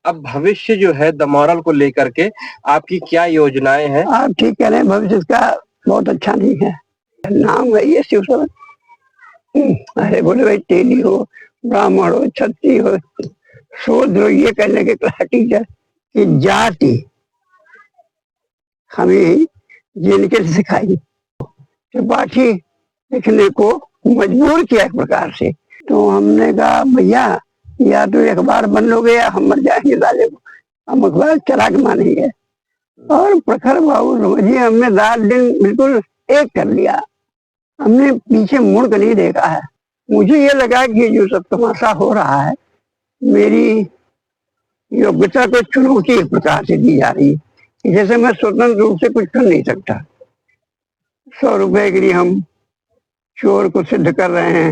अब भविष्य जो है द मॉरल को लेकर के आपकी क्या योजनाएं हैं? आप ठीक कह रहे हैं, भविष्य इसका बहुत अच्छा नहीं है। नाम है ये शिव शरण। अरे बोले भाई तेली हो, ब्राह्मण हो, क्षत्रिय हो, शूद्र हो, ये कहने के क्लास टीचर कि जाति हमें जिनके सिखाई त्रिपाठी लिखने को मजबूर किया एक प्रकार से। तो हमने कहा भैया या तो अखबार बंद लोगे या हम मर जाएंगे साले को, हम अखबार चला के मानेंगे। और प्रखर बाबू समझिए हमने रात दिन बिल्कुल एक कर लिया, हमने पीछे मुड़ कर नहीं देखा है। मुझे ये लगा कि जो सब तमाशा हो रहा है मेरी योग्यता को चुनौती एक प्रकार से दी जा रही है, जैसे मैं स्वतंत्र रूप से कुछ कर नहीं सकता। 100 रुपए के लिए हम चोर को सिद्ध कर रहे हैं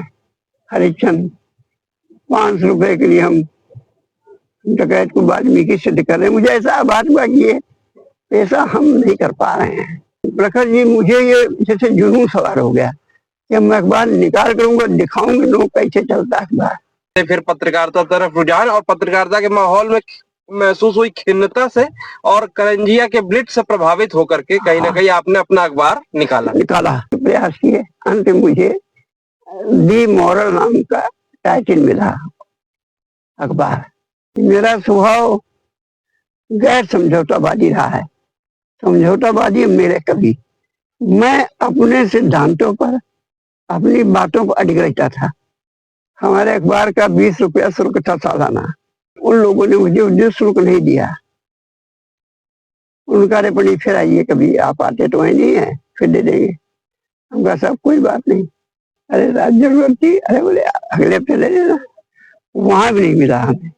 हरिश्चंद्र, 500 रुपए के लिए हम डकैत को वाल्मीकि सिद्ध कर रहे हैं। मुझे ऐसा बात हुआ कि ये ऐसा हम नहीं कर पा रहे हैं। प्रखर जी मुझे ये जैसे जुनून सवार हो गया कि मैं अखबार निकाल करूंगा, दिखाऊंगा लोग कैसे चलता है अखबार। फिर पत्रकारिता तरफ रुझान और पत्रकारिता के माहौल में महसूस हुई खिन्नता से और करंजिया के ब्लिट्ज से प्रभावित होकर के कहीं ना कहीं आपने अपना अखबार निकाला। प्रयास किए, अंत में मुझे दी मॉरल नाम का टाइटल मिला अखबार। मेरा स्वभाव गैर समझौतावादी रहा है, समझौतावादी मेरे कभी। मैं अपने सिद्धांतों पर, अपनी बातों पर अडिग रहता था। हमारे अखबार का 20 रुपया शुल्क था सालाना, उन लोगों ने मुझे उचित शुल्क नहीं दिया। उनका रेपणी फिर आइए, कभी आप आते तो नहीं है, फिर दे देंगे। हम कहा साहब कोई बात नहीं। अरे रात जरूरत थी, अरे बोले अगले हफ्ते दे देना। वहां भी नहीं मिला हमें।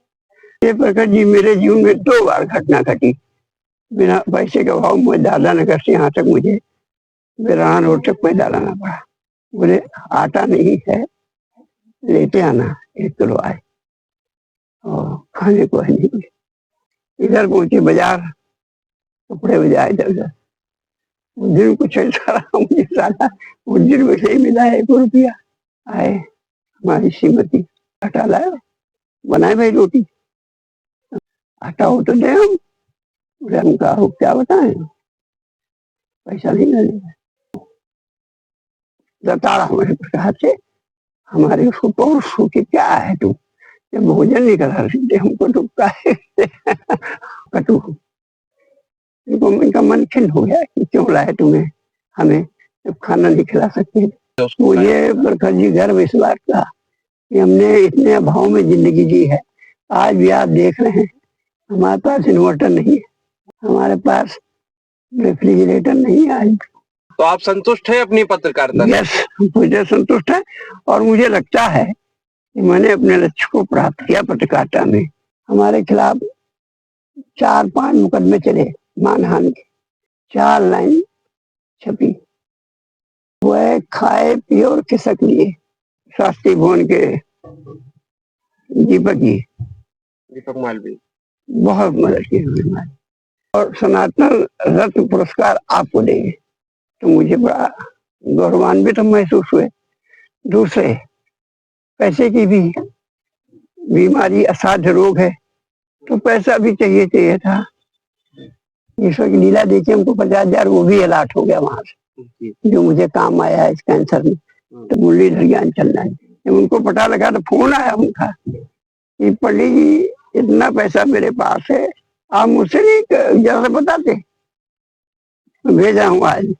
ये प्रखर जी मेरे जीवन में 2 बार घटना घटी। बिना पैसे के अभाव में दादा नगर से यहाँ तक मुझे बिरान रोड तक पैदल आना पड़ा। बोले आटा नहीं है, लेते आना 1 किलो आए, और खाने को है नहीं। इधर पहुंचे बाजार, कपड़े बजाए इधर उधर। उस दिन कुछ ऐसा रहा मुझे साला, उस दिन मुझे मिला 1 रुपया। आए हमारी श्रीमती, आटा लाए, बनाए भाई रोटी, आटा हो तो दे। हम उनका क्या बताएं, पैसा नहीं लगेगा। जताड़ा हमारे प्रकार से हमारे उसको पौर सू के क्या है तू, जब भोजन नहीं करा सकते हमको तो कटु। इनका मन खिन्न हो गया कि क्यों लाए तुम्हें हमें, जब खाना नहीं खिला सकते। मुझे प्रखर जी गर्व इस बात का कि हमने इतने अभाव में जिंदगी जी है। आज भी आप देख रहे हैं हमारे पास इन्वर्टर नहीं है, हमारे पास रेफ्रिजरेटर नहीं है आज। तो आप संतुष्ट हैं अपनी पत्रकारिता? यस, मुझे संतुष्ट है और मुझे लगता है कि मैंने अपने लक्ष्य को प्राप्त किया पत्रकारिता में। हमारे खिलाफ 4-5 मुकदमे चले मानहानि के, 4 लाइन छपी। वह खाए पिए और खिसक लिए शास्त्री भवन के दीपक मालवीय बहुत मदद की हमारी, और सनातन रत्न पुरस्कार आपको देंगे। तो मुझे बड़ा गौरवान्वित महसूस हुए। दूसरे, पैसे की भी बीमारी, असाध्य रोग है, तो पैसा भी चाहिए था। ईश्वर की लीला देखिए, हमको 50,000 वो भी अलाट हो गया वहां से, जो मुझे काम आया है इस कैंसर में। तो मुरलीधर ज्ञान चलना है, जब उनको पता लगा तो फोन आया उनका कि पंडित जी इतना पैसा मेरे पास है, आप मुझसे नहीं जरा बताते। भेजा हूँ आज,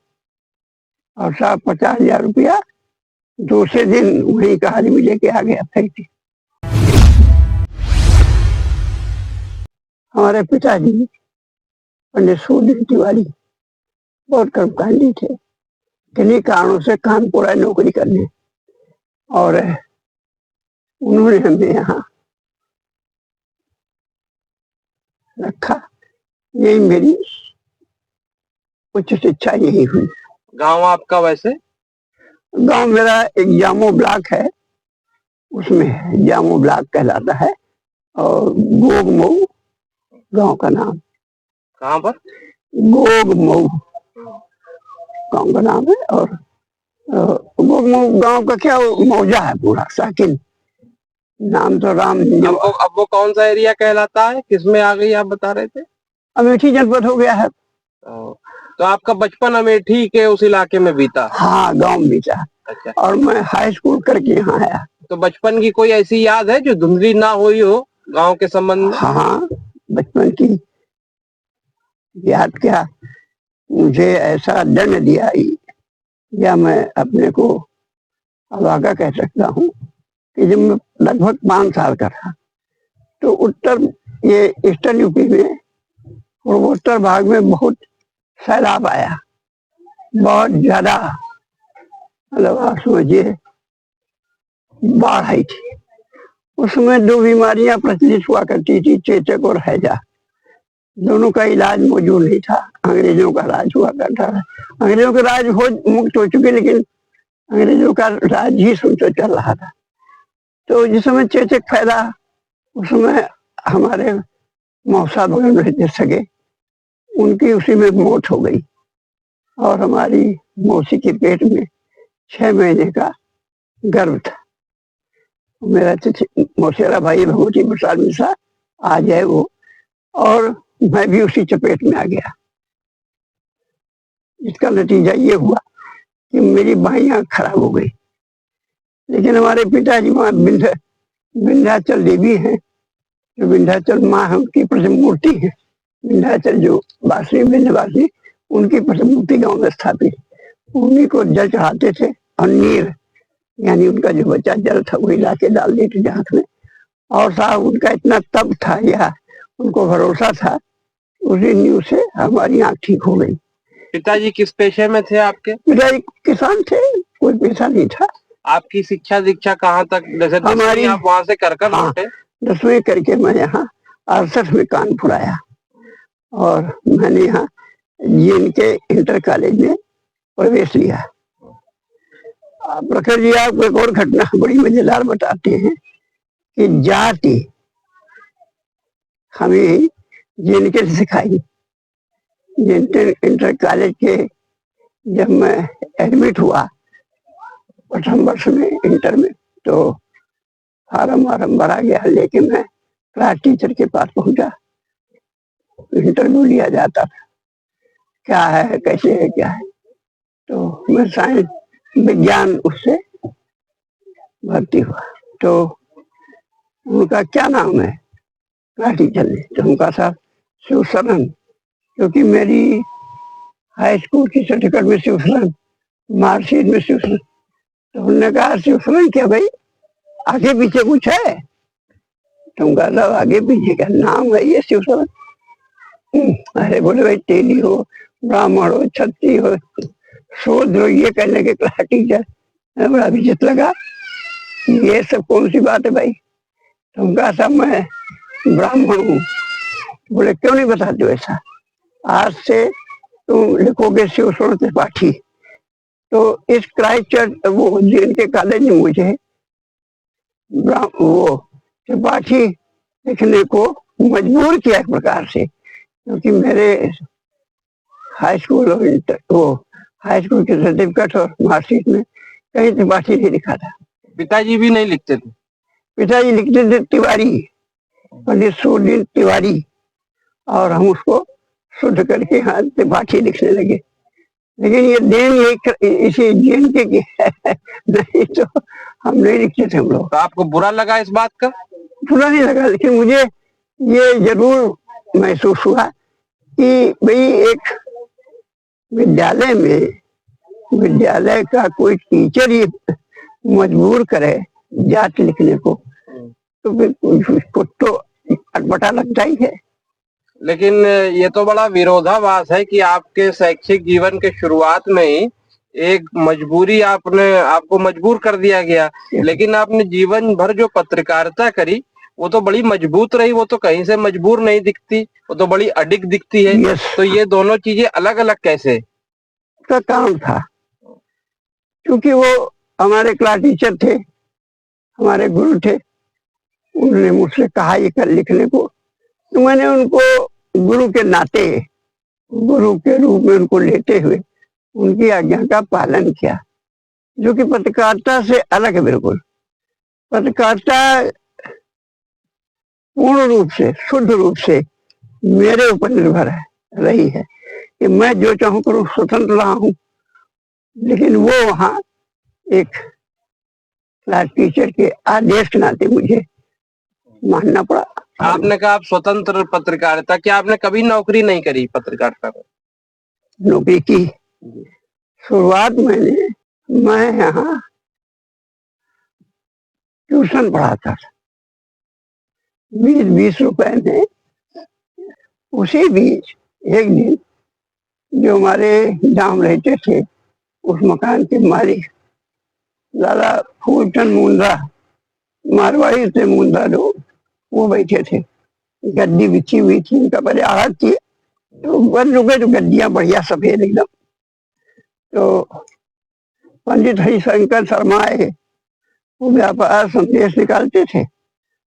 और साहब 50,000 रुपया दूसरे दिन वही कहानी में लेके आ गया फैक्ट्री। हमारे पिताजी पंडित सूर्य तिवारी बहुत कर्मकांडी थे, किन्हीं कारणों से कानपुर आए नौकरी करने, और उन्होंने हमें यहाँ रखा। यही मेरी उच्च शिक्षा यही हुई। गांव आपका वैसे? गांव मेरा एक जामो ब्लॉक है, उसमें जामो ब्लॉक कहलाता है, और गोगमऊ गांव का नाम। कहाँ पर? गोगमऊ गांव का नाम है। और गोगमऊ गांव का क्या मौजा है पूरा साकिन, नाम तो राम अब वो कौन सा एरिया कहलाता है, किसमें आ गई आप बता रहे थे? अमेठी जनपद हो गया है। तो आपका बचपन अमेठी के उस इलाके में बीता? हाँ, गांव में था। अच्छा। और मैं हाई स्कूल करके यहाँ आया। तो बचपन की कोई ऐसी याद है जो धुंधली ना हुई हो गांव के संबंध में? हाँ, बचपन की याद क्या, मुझे ऐसा दंड दिया या मैं अपने को अभागा कह सकता हूँ कि जब मैं लगभग 5 साल का था तो ये ईस्टर्न यूपी में पूर्वोत्तर भाग में बहुत सैलाब आया, बहुत ज्यादा, मतलब आप समझिए बाढ़ आई थी। उसमें 2 बीमारियां प्रचलित हुआ करती थी, चेचक और हैजा। दोनों का इलाज मौजूद नहीं था, अंग्रेजों का राज हुआ करता था। अंग्रेजों का राज हो मुक्त हो चुके, लेकिन अंग्रेजों का राज ही सुनते चल रहा था। तो जिस समय चेचक फैला उस समय हमारे मौसा बगल में रहते सगे, उनकी उसी में मौत हो गई और हमारी मौसी के पेट में 6 महीने का गर्भ था। मेरा मौसेरा भाई भगवती प्रसाद मिश्रा आज है वो, और मैं भी उसी चपेट में आ गया। इसका नतीजा ये हुआ कि मेरी बाईं आंख खराब हो गई। लेकिन हमारे पिताजी वहां विंध्याचल देवी है, जो विंध्याचल माँ है, उनकी प्रतिमूर्ति है। विंध्याचल जो वासी विंध्यवासी, उनकी प्रतिमूर्ति गांव में स्थापित, उन्हीं को जल चढ़ाते थे और नीर यानी उनका जो बच्चा जल था वही लाके डाल देते थे हाथ में। और साहब उनका इतना तप था या उनको भरोसा था, उसी न्यूज से हमारी आंख ठीक हो गई। पिताजी किस पेशे में थे आपके? पिताजी किसान थे, कोई पेशा नहीं था। आपकी शिक्षा दीक्षा कहाँ तक, जैसे हमारी आप वहां से कर लौटे? 10वीं करके मैं यहाँ 68 में कानपुर आया और मैंने यहाँ JNK इंटर कॉलेज में प्रवेश लिया। प्रखर जी आपको एक और घटना बड़ी मजेदार बताते हैं कि जाति हमें JNK से सिखाई। इंटर कॉलेज के जब मैं एडमिट हुआ प्रथम वर्ष में इंटर में, तो फार्म भरा गया, लेकिन मैं क्लास टीचर के पास पहुंचा। इंटरव्यू लिया जाता था, क्या है कैसे है क्या है, तो मैं साइंस विज्ञान उससे भर्ती हुआ। तो उनका क्या नाम है क्लास टीचर ने, तो उनका साहब शिवशरण, क्योंकि मेरी हाई स्कूल की सर्टिफिकेट में शिवशरण, मार्कशीट में शिवशरण। तो उन्होंने कहा शिवशरण क्या भाई, आगे पीछे कुछ है? तो उनका साहब आगे पीछे का नाम है ये शिवशरण। अरे बोले भाई तेली हो, ब्राह्मण हो, क्षत्रिय हो, शूद्र हो, ये कहने के क्लास टीचर। बड़ा विचित्र लगा, ये सब कौन सी बात है भाई? तो उनका साहब मैं ब्राह्मण हूँ। बोले क्यों नहीं बताते हो ऐसा, आज से तुम लिखोगे शिवशरण त्रिपाठी। तो इस क्राइस्ट चर्च वो JNK कॉलेज ने मुझे वो त्रिपाठी लिखने को मजबूर किया एक प्रकार से, क्योंकि मेरे हाई स्कूल और वो हाई स्कूल के सर्टिफिकेट और मार्कशीट में कहीं त्रिपाठी नहीं लिखा था। पिताजी भी नहीं लिखते थे? पिताजी लिखते थे तिवारी, पंडित सूर्यदीन तिवारी, और हम उसको शुद्ध करके यहाँ त्रिपाठी लिखने लगे। लेकिन ये देन इसी JNK की है, नहीं तो हम नहीं लिखते थे हम लोग। तो आपको बुरा लगा इस बात का? बुरा नहीं लगा, लेकिन मुझे ये जरूर महसूस हुआ कि भाई एक विद्यालय का कोई टीचर ही मजबूर करे जाति लिखने को, तो फिर कुछ तो अटपटा लगता ही है। लेकिन ये तो बड़ा विरोधाभास है कि आपके शैक्षिक जीवन के शुरुआत में ही एक मजबूरी आपको मजबूर कर दिया गया, लेकिन आपने जीवन भर जो पत्रकारिता करी वो तो बड़ी मजबूत रही, वो तो कहीं से मजबूर नहीं दिखती, वो तो बड़ी अडिग दिखती है। तो ये दोनों चीजें अलग अलग कैसे? का काम था, क्योंकि वो हमारे क्लास टीचर थे, हमारे गुरु थे, उन्होंने मुझसे कहा ये कर लिखने को, तो मैंने उनको गुरु के नाते, गुरु के रूप में उनको लेते हुए उनकी आज्ञा का पालन किया, जो कि पत्रकारिता से अलग है बिल्कुल। पत्रकारिता पूर्ण रूप से, शुद्ध रूप से मेरे ऊपर निर्भर है रही है कि मैं जो चाहूं करूं, स्वतंत्र रहा हूं। लेकिन वो वहां एक क्लास टीचर के आदेश के नाते मुझे मानना पड़ा। आपने कहा आप स्वतंत्र पत्रकारिता, क्या आपने कभी नौकरी नहीं करी पत्रकारिता में? नौकरी की शुरुआत मैं यहाँ ट्यूशन पढ़ाता था, 20-20 रुपए में। उसी बीच एक दिन जो हमारे गांव रहते थे, उस मकान के मालिक दादा फूलचंद मुंद्रा, मारवाड़ी से मुंद्रा लोग, वो बैठे थे। गद्दी बिछी हुई थी, उनका पहले आवाज थी, तो बन रुके तो गद्दियां बढ़िया सफेद एकदम। तो पंडित हरिशंकर शर्मा आए, वो व्यापार संदेश निकालते थे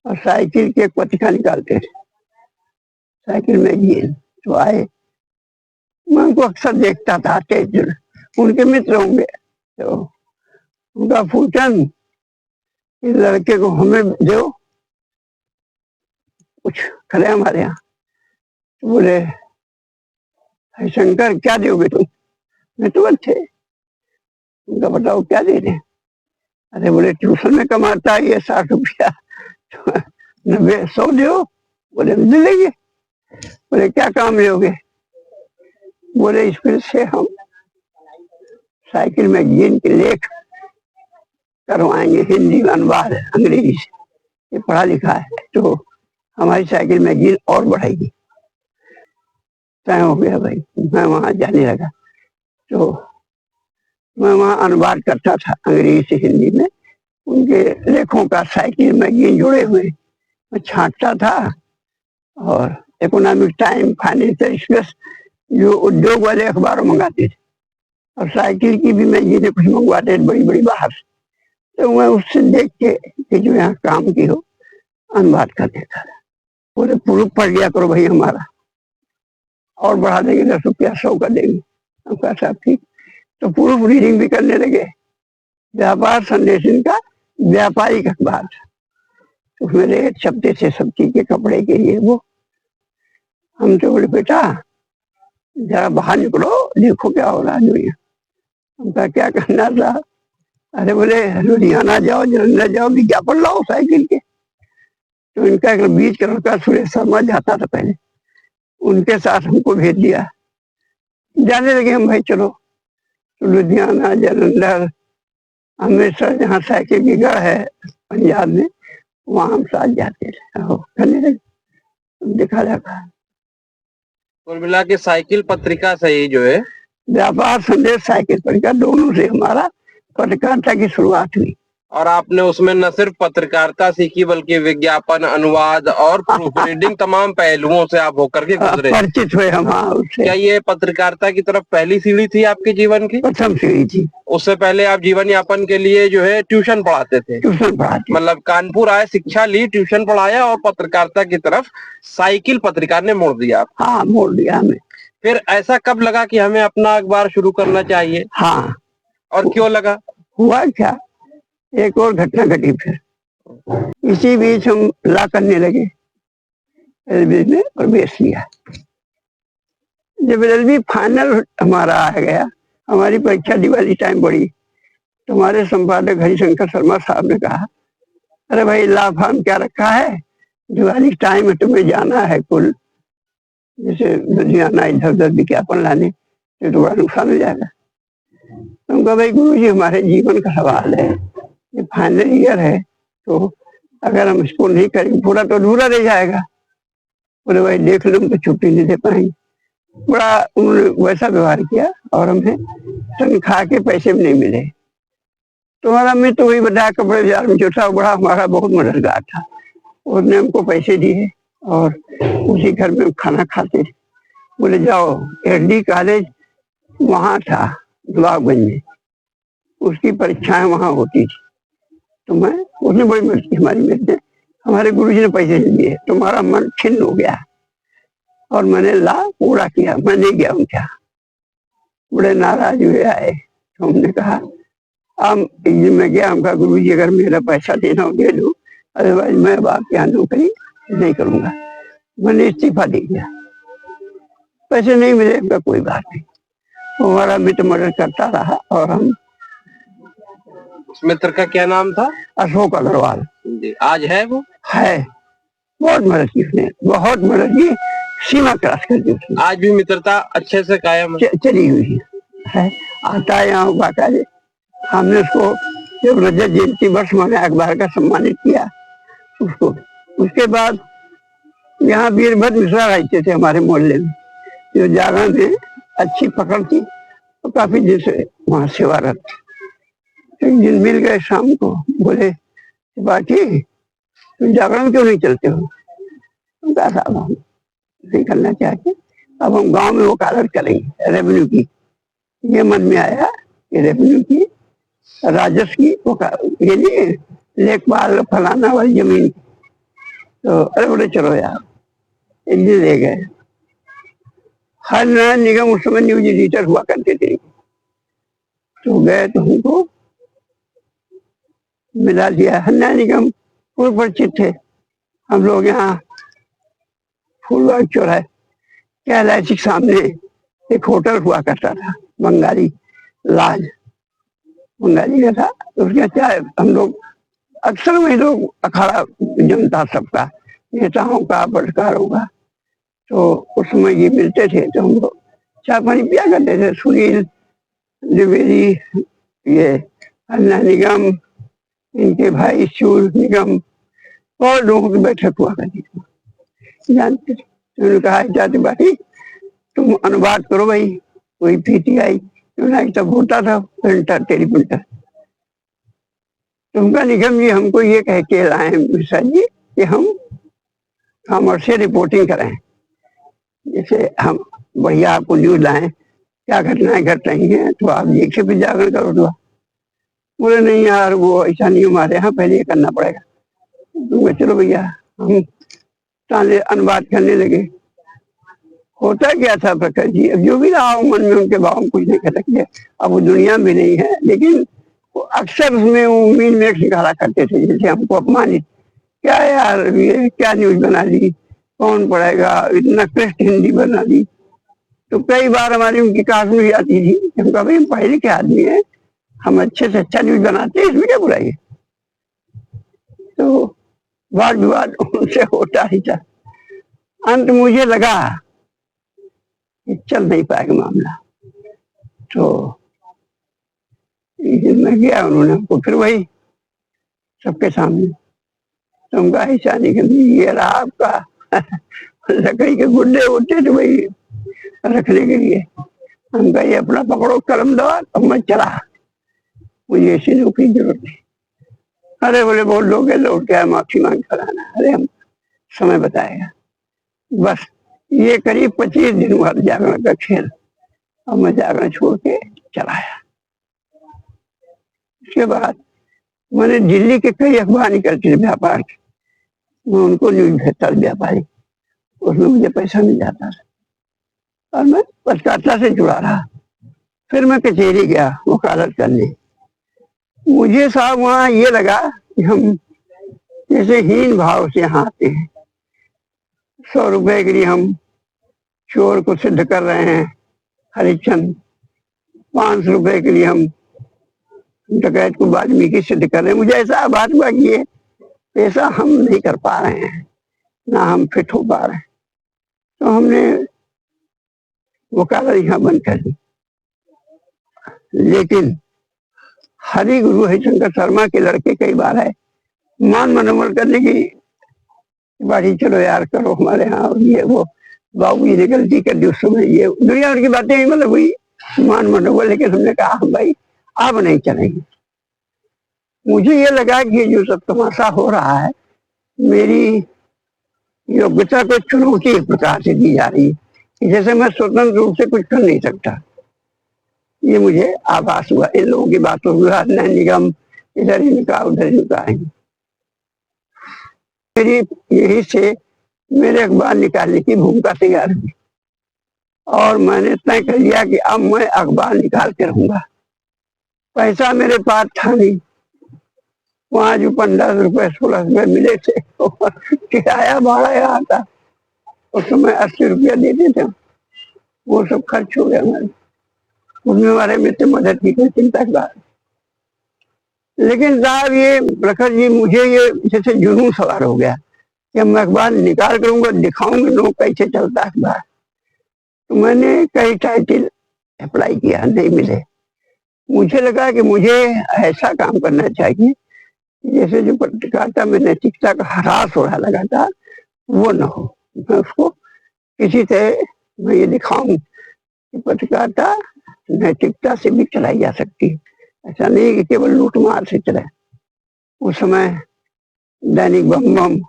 और साइकिल की एक पत्रिका निकालते थे, साइकिल मैगजीन। तो आए, मैं उनको अक्सर देखता था, उनके मित्र होंगे। तो उनका फूलचंद, इस लड़के को हमें दो, कुछ खड़े हमारे यहाँ। तो बोले हरिशंकर क्या दोगे तुम? मैं तो थे। उनका बताओ क्या दे रहे? अरे बोले ट्यूशन में कमाता है ये 60 रुपया, 90-100 दो। बोले दे देंगे। बोले क्या काम लोगे? बोले स्कूल से हम साइकिल मैगजीन के लेख करवाएंगे, हिंदी में अनुवाद, अंग्रेजी से, ये पढ़ा लिखा है, तो हमारी साइकिल मैगजीन और बढ़ेगी। तय हो गया भाई, मैं वहां जाने लगा। तो मैं वहां अनुवाद करता था अंग्रेजी से हिंदी में, उनके लेखों का साइकिल मैगजीन जुड़े हुए मैं छांटता था। और इकोनॉमिक टाइम, फाइनेंशियल एक्सप्रेस, जो उद्योग वाले अखबारों मंगाते थे, और साइकिल की भी मैगजीनें कुछ मंगवाते थे बड़ी बड़ी बाहर से। तो मैं उससे देख के कि जो यहाँ काम की हो, अनुवाद कर देता था। पूरे प्रूफ पढ़ लिया करो भाई हमारा, और बढ़ा देंगे 10 रुपया 100 का देंगे। हम कहा साहब ठीक। तो प्रूफ रीडिंग भी करने लगे। व्यापार संदेश इनका व्यापारिक अखबार था, उसमें रेट छपते थे सब चीज के, कपड़े के लिए। वो हम तो बोले बेटा जरा बाहर निकलो, देखो क्या हो रहा है दुनिया। उनका क्या करना था? अरे बोले लुधियाना जाओ, जलंधर जाओ, विज्ञापन लाओ साइकिल के। तो इनका एक बीच का लड़का सुरेश शर्मा जाता था पहले, उनके साथ हमको भेज दिया। जाने लगे हम, भाई चलो। तो लुधियाना, जलंधर, अमृतसर, जहाँ साइकिल की गढ़ है पंजाब में, वहां हम साथ जाते थे, करने लगे, दिखा जाता। कुल मिला के साइकिल पत्रिका से ही जो है व्यापार संदेश, साइकिल पत्रिका, दोनों से हमारा पत्रकारिता की शुरुआत हुई। और आपने उसमें न सिर्फ पत्रकारिता सीखी बल्कि विज्ञापन, अनुवाद और प्रूफ रीडिंग तमाम पहलुओं से आप होकर के गुजरे, परिचित हुए हम उससे। क्या ये पत्रकारिता की तरफ पहली सीढ़ी थी आपके जीवन की? प्रथम सीढ़ी थी। उससे पहले आप जीवन यापन के लिए जो है ट्यूशन पढ़ाते थे? ट्यूशन पढ़ाते, मतलब कानपुर आए, शिक्षा ली, ट्यूशन पढ़ाया और पत्रकारिता की तरफ साइकिल पत्रिका ने मोड़ दिया। हाँ मोड़ दिया हमें। फिर ऐसा कब लगा कि हमें अपना अखबार शुरू करना चाहिए? हाँ। और क्यों लगा? हुआ क्या, एक और घटना घटी। फिर इसी बीच हम ला करने लगे, एलबी में प्रवेश लिया। जब एलबी फाइनल हमारा आ गया, हमारी परीक्षा दिवाली टाइम पड़ी, तो हमारे संपादक हरिशंकर शर्मा साहब ने कहा अरे भाई ला फॉर्म क्या रखा है, दिवाली टाइम में तुम्हें जाना है, कुल जैसे लुधियाना इधर उधर विज्ञापन लाने, तो बड़ा नुकसान हो जाएगा। तो कहा भाई गुरु जी हमारे जीवन का सवाल है, ये फाइनल ईयर है, तो अगर हम इसको नहीं करेंगे पूरा तो अधूरा रह जाएगा। बोले भाई देख लो, हम तो छुट्टी नहीं दे पाएंगे। बड़ा उन्होंने वैसा व्यवहार किया, और हमें तनख्वाह के पैसे भी नहीं मिले। तो हमारा मित्र वही बताया कपड़े बाजार में जो था, बड़ा हमारा बहुत मददगार था, उसने हमको पैसे दिए और उसी घर में खाना खाते थे। बोले जाओ, एडी कॉलेज वहां था गुलाबगंज में, उसकी परीक्षाएं वहां होती थी। तो मैं, उसने बड़ी मदद की हमारी, मेरे हमारे गुरुजी ने पैसे दिए। तुम्हारा मन खिन्न हो गया, और मैंने ला पूरा किया, मैं नहीं गया उनके यहाँ। बड़े नाराज हुए आए, तो हमने कहा अब एक दिन मैं गया, हम कहा गुरु जी अगर मेरा पैसा देना हो दे दो, अदरवाइज मैं अब आपके यहाँ नौकरी नहीं करूंगा, मैंने इस्तीफा दे दिया। पैसे नहीं मिले तो कोई बात नहीं, हमारा मित्र मदद करता रहा और हम। उस मित्र का क्या नाम था? अशोक अग्रवाल। जी, आज है वो? है, बहुत मदद की उसने, बहुत मदद की, सीमा क्रॉस कर दी उसने। आज भी मित्रता अच्छे से कायम है? चली हुई है। आता है यहाँ बाकायदे, हमने उसको जब रजत जयंती वर्ष मैंने अखबार का सम्मानित किया उसको। उसके बाद यहाँ वीरभद्र मिश्रा रहते थे हमारे मोहल्ले में, जो जागरण में अच्छी पकड़ थी, तो काफी दिन से वहां सेवारत। एक दिन मिल गए शाम को, बोले बाकी तुम जागरण क्यों नहीं चलते हो? कहा साहब हम नहीं करना चाहते, अब हम गांव में वकालत करेंगे रेवेन्यू की। ये मन में आया कि रेवेन्यू की, राजस्व की, ये नहीं लेखपाल फलाना वाली जमीन। तो अरे बोले चलो यार, एक दिन ले गए। हर नगर निगम उस समय न्यूज एडिटर हुआ करते थे, तो गए तो हमको मिला दिया। हन्ना निगम पूर्व परिचित थे हम लोग। यहाँ फूलबाग चौराहे क्या एलआईसी के सामने एक होटल हुआ करता था, बंगाली लाज, बंगाली का था। तो उसके चाय हम लोग अक्सर वही लोग अखाड़ा जनता सबका, नेताओं का, पत्रकारों का, तो उस समय ये मिलते थे तो हम लोग चाय पानी पिया करते थे। सुनील द्विवेदी, ये अन्ना निगम, इनके भाई सूर निगम, और लोगों की बैठक हुआ करती थी, जानते थे। तो उन्होंने कहा जाते भाई तुम अनुवाद करो भाई, कोई पीटीआई तब होता था प्रिंटर, टेलीप्रिंटर। तुमका निगम जी हमको ये कह के लाए मिश्रा जी कि हम कॉमर्स से रिपोर्टिंग करें, जैसे हम बढ़िया आपको न्यूज लाएं, क्या घटनाएं घट रही हैं, तो आप एक से भी जागरण करो। तो बोले नहीं यार वो ऐसा नहीं हमारे यहाँ, पहले ये करना पड़ेगा। तो चलो भैया, हम ताले अनुवाद करने लगे। होता क्या था प्रखर जी, अब जो भी रहा हो मन में, उनके भाव कुछ नहीं कर सकते, अब वो दुनिया में नहीं है, लेकिन वो अक्सर उसमें उम्मीद में निकाला करते थे, जैसे हमको अपमानित, क्या यार ये क्या न्यूज बना दी, कौन पढ़ेगा, इतना क्लिष्ट हिंदी बना दी। तो कई बार हमारी उनकी कास्ट में भी आती थी, हम कहा भाई हम पढ़े लिखे आदमी है, हम अच्छे से अच्छा न्यूज बनाते हैं, इसमें क्या बुराई है। तो वाद विवाद उनसे होता ही था। अंत मुझे लगा चल नहीं पाएगा मामला, तो मैं गया, उन्होंने हमको फिर वही सबके सामने, तुम का ऐसा नहीं कि ये रहा आपका लकड़ी के गुड्डे होते थे वही रखने के लिए। हम कहा ये अपना पकड़ो कलम दवा, अब मैं चला, मुझे ऐसी नौकरी की जरूरत नहीं। अरे बोले बहुत लोग लौट के माफी मांग कर आना। अरे हम समय बताएगा। बस ये करीब 25 दिन हुआ जागरण का खेल, और मैं जागरण छोड़ के चला आया। उसके बाद मैंने दिल्ली के कई अखबार निकलते थे व्यापार के, मैं उनको न्यूज भेजता था व्यापारी, उसमें मुझे पैसा मिल जाता था और मैं पत्रकारिता से जुड़ा रहा। फिर मैं कचहरी गया वकालत करने। मुझे साहब वहां ये लगा कि हम जैसे हीन भाव से यहाँ आते हैं, 100 रुपए के लिए हम चोर को सिद्ध कर रहे हैं हरिश्चंद्र, 500 रुपए के लिए हम डकैत को वाल्मीकि सिद्ध कर रहे हैं। मुझे ऐसा बात हुआ कि ये ऐसा हम नहीं कर पा रहे हैं, ना हम फिट हो पा रहे हैं, तो हमने वकालत यहाँ बंद कर दी। लेकिन हरि गुरु हरिशंकर शर्मा के लड़के कई बार है मान मनोबल करने की बारी, चलो यार करो हमारे यहाँ, ये वो बाबू जी ने गलती कर दी उस समय, ये दुनिया भर की बातें मतलब हुई मान मनोबल। लेकिन हमने कहा हम भाई अब नहीं चलेंगे। मुझे ये लगा कि जो सब तमाशा हो रहा है, मेरी योग्यता को चुनौती एक प्रकार से दी जा रही है, जैसे मैं स्वतंत्र रूप से कुछ कर नहीं सकता। ये मुझे आभास हुआ इन लोगों की बातों हुआ, निगम इधर इनका उधर इनका है। मेरी यही से मेरे अखबार निकालने की भूमिका तैयार हुई, और मैंने तय कर लिया कि अब मैं अखबार निकाल के रहूंगा। पैसा मेरे पास था नहीं, वहाँ जो 15 रुपए 16 रुपए मिले थे किराया भाड़ा यहाँ था, उस समय 80 रुपया देते थे, वो सब खर्च हो गया हमारे। उसमें हमारे मित्र मदद की कोई चिंता की बात। लेकिन साहब ये प्रखर जी, मुझे ये जैसे जुनून सवार हो गया कि हम अखबार निकाल करूंगा, दिखाऊंगा लोग कैसे चलता है अखबार। तो मैंने कई टाइटल अप्लाई किया, नहीं मिले। मुझे लगा कि मुझे ऐसा काम करना चाहिए जैसे जो पत्रकारिता में नैतिकता का ह्रास हो रहा लगातार, वो न हो। मैं उसको किसी तरह मैं ये दिखाऊं कि पत्रकारिता नैतिकता से भी चलाई जा सकती है, ऐसा नहीं कि केवल लूटमार से चले। उस समय दैनिक बम,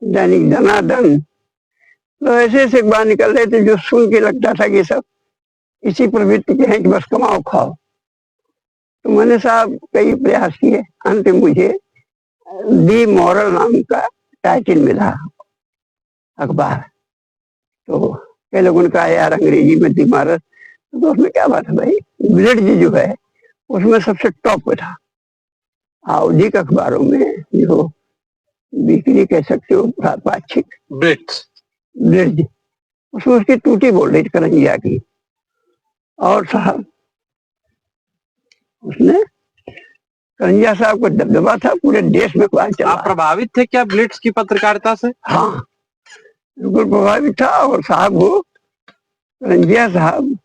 दैनिक दनादन, तो ऐसे ऐसे अखबार निकल रहे थे जो सुन के लगता था कि सब इसी प्रवृत्ति के हैं कि बस कमाओ खाओ। तो मैंने साहब कई प्रयास किए, अंत में मुझे दी मॉरल नाम का टाइटल मिला अखबार। तो कई लोगों ने कहा यार अंग्रेजी में दी मॉरल, तो उसमें क्या बात है भाई, ब्लिट्ज जो है उसमें सबसे टॉप पे था। आवधिक अखबारों में जो बिक्री कह सकते हो पाक्षिक ब्लिट्ज, उसमें उसकी टूटी बोल रही करंजिया की। और साहब उसने करंजिया साहब को दबदबा था, पूरे देश में अखबार चला। आप प्रभावित थे क्या ब्लिट्स की पत्रकारिता से? हाँ बिल्कुल प्रभावित था। और साहब वो करंजिया साहब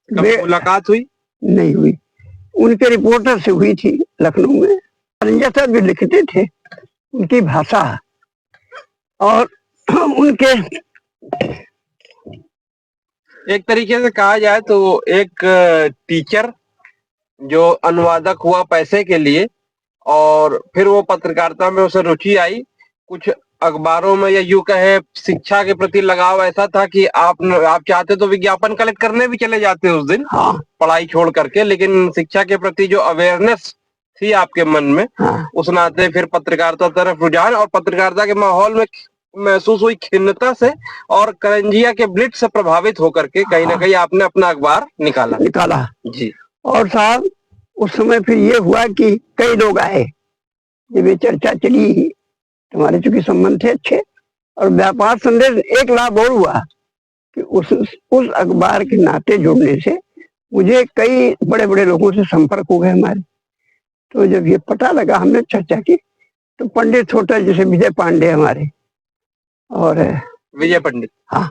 मुलाकात हुई? नहीं हुई, उनके रिपोर्टर से हुई थी लखनऊ में। करंजिया साहब जो लिखते थे, उनकी भाषा और उनके एक तरीके से कहा जाए तो एक टीचर जो अनुवादक हुआ पैसे के लिए, और फिर वो पत्रकारिता में उसे रुचि आई, कुछ अखबारों में या यूं कहे शिक्षा के प्रति लगाव ऐसा था कि आप चाहते तो विज्ञापन कलेक्ट करने भी चले जाते उस दिन। हाँ। पढ़ाई छोड़ करके, लेकिन शिक्षा के प्रति जो अवेयरनेस थी आपके मन में, हाँ। उस नाते फिर पत्रकारिता तरफ रुझान, और पत्रकारिता के माहौल में महसूस हुई खिन्नता से, और करंजिया के ब्लिट्स से प्रभावित होकर के कहीं ना कहीं आपने अपना अखबार निकाला जी। और साहब उस समय फिर ये हुआ कि कई लोग आए, जब ये चर्चा चली, तुम्हारे चूंकि संबंध थे अच्छे, और व्यापार संदेश एक लाभ और हुआ कि उस अखबार के नाते जुड़ने से मुझे कई बड़े बड़े लोगों से संपर्क हो गए हमारे। तो जब ये पता लगा, हमने चर्चा की, तो पंडित होटल जैसे विजय पांडे हमारे, और विजय पंडित, हाँ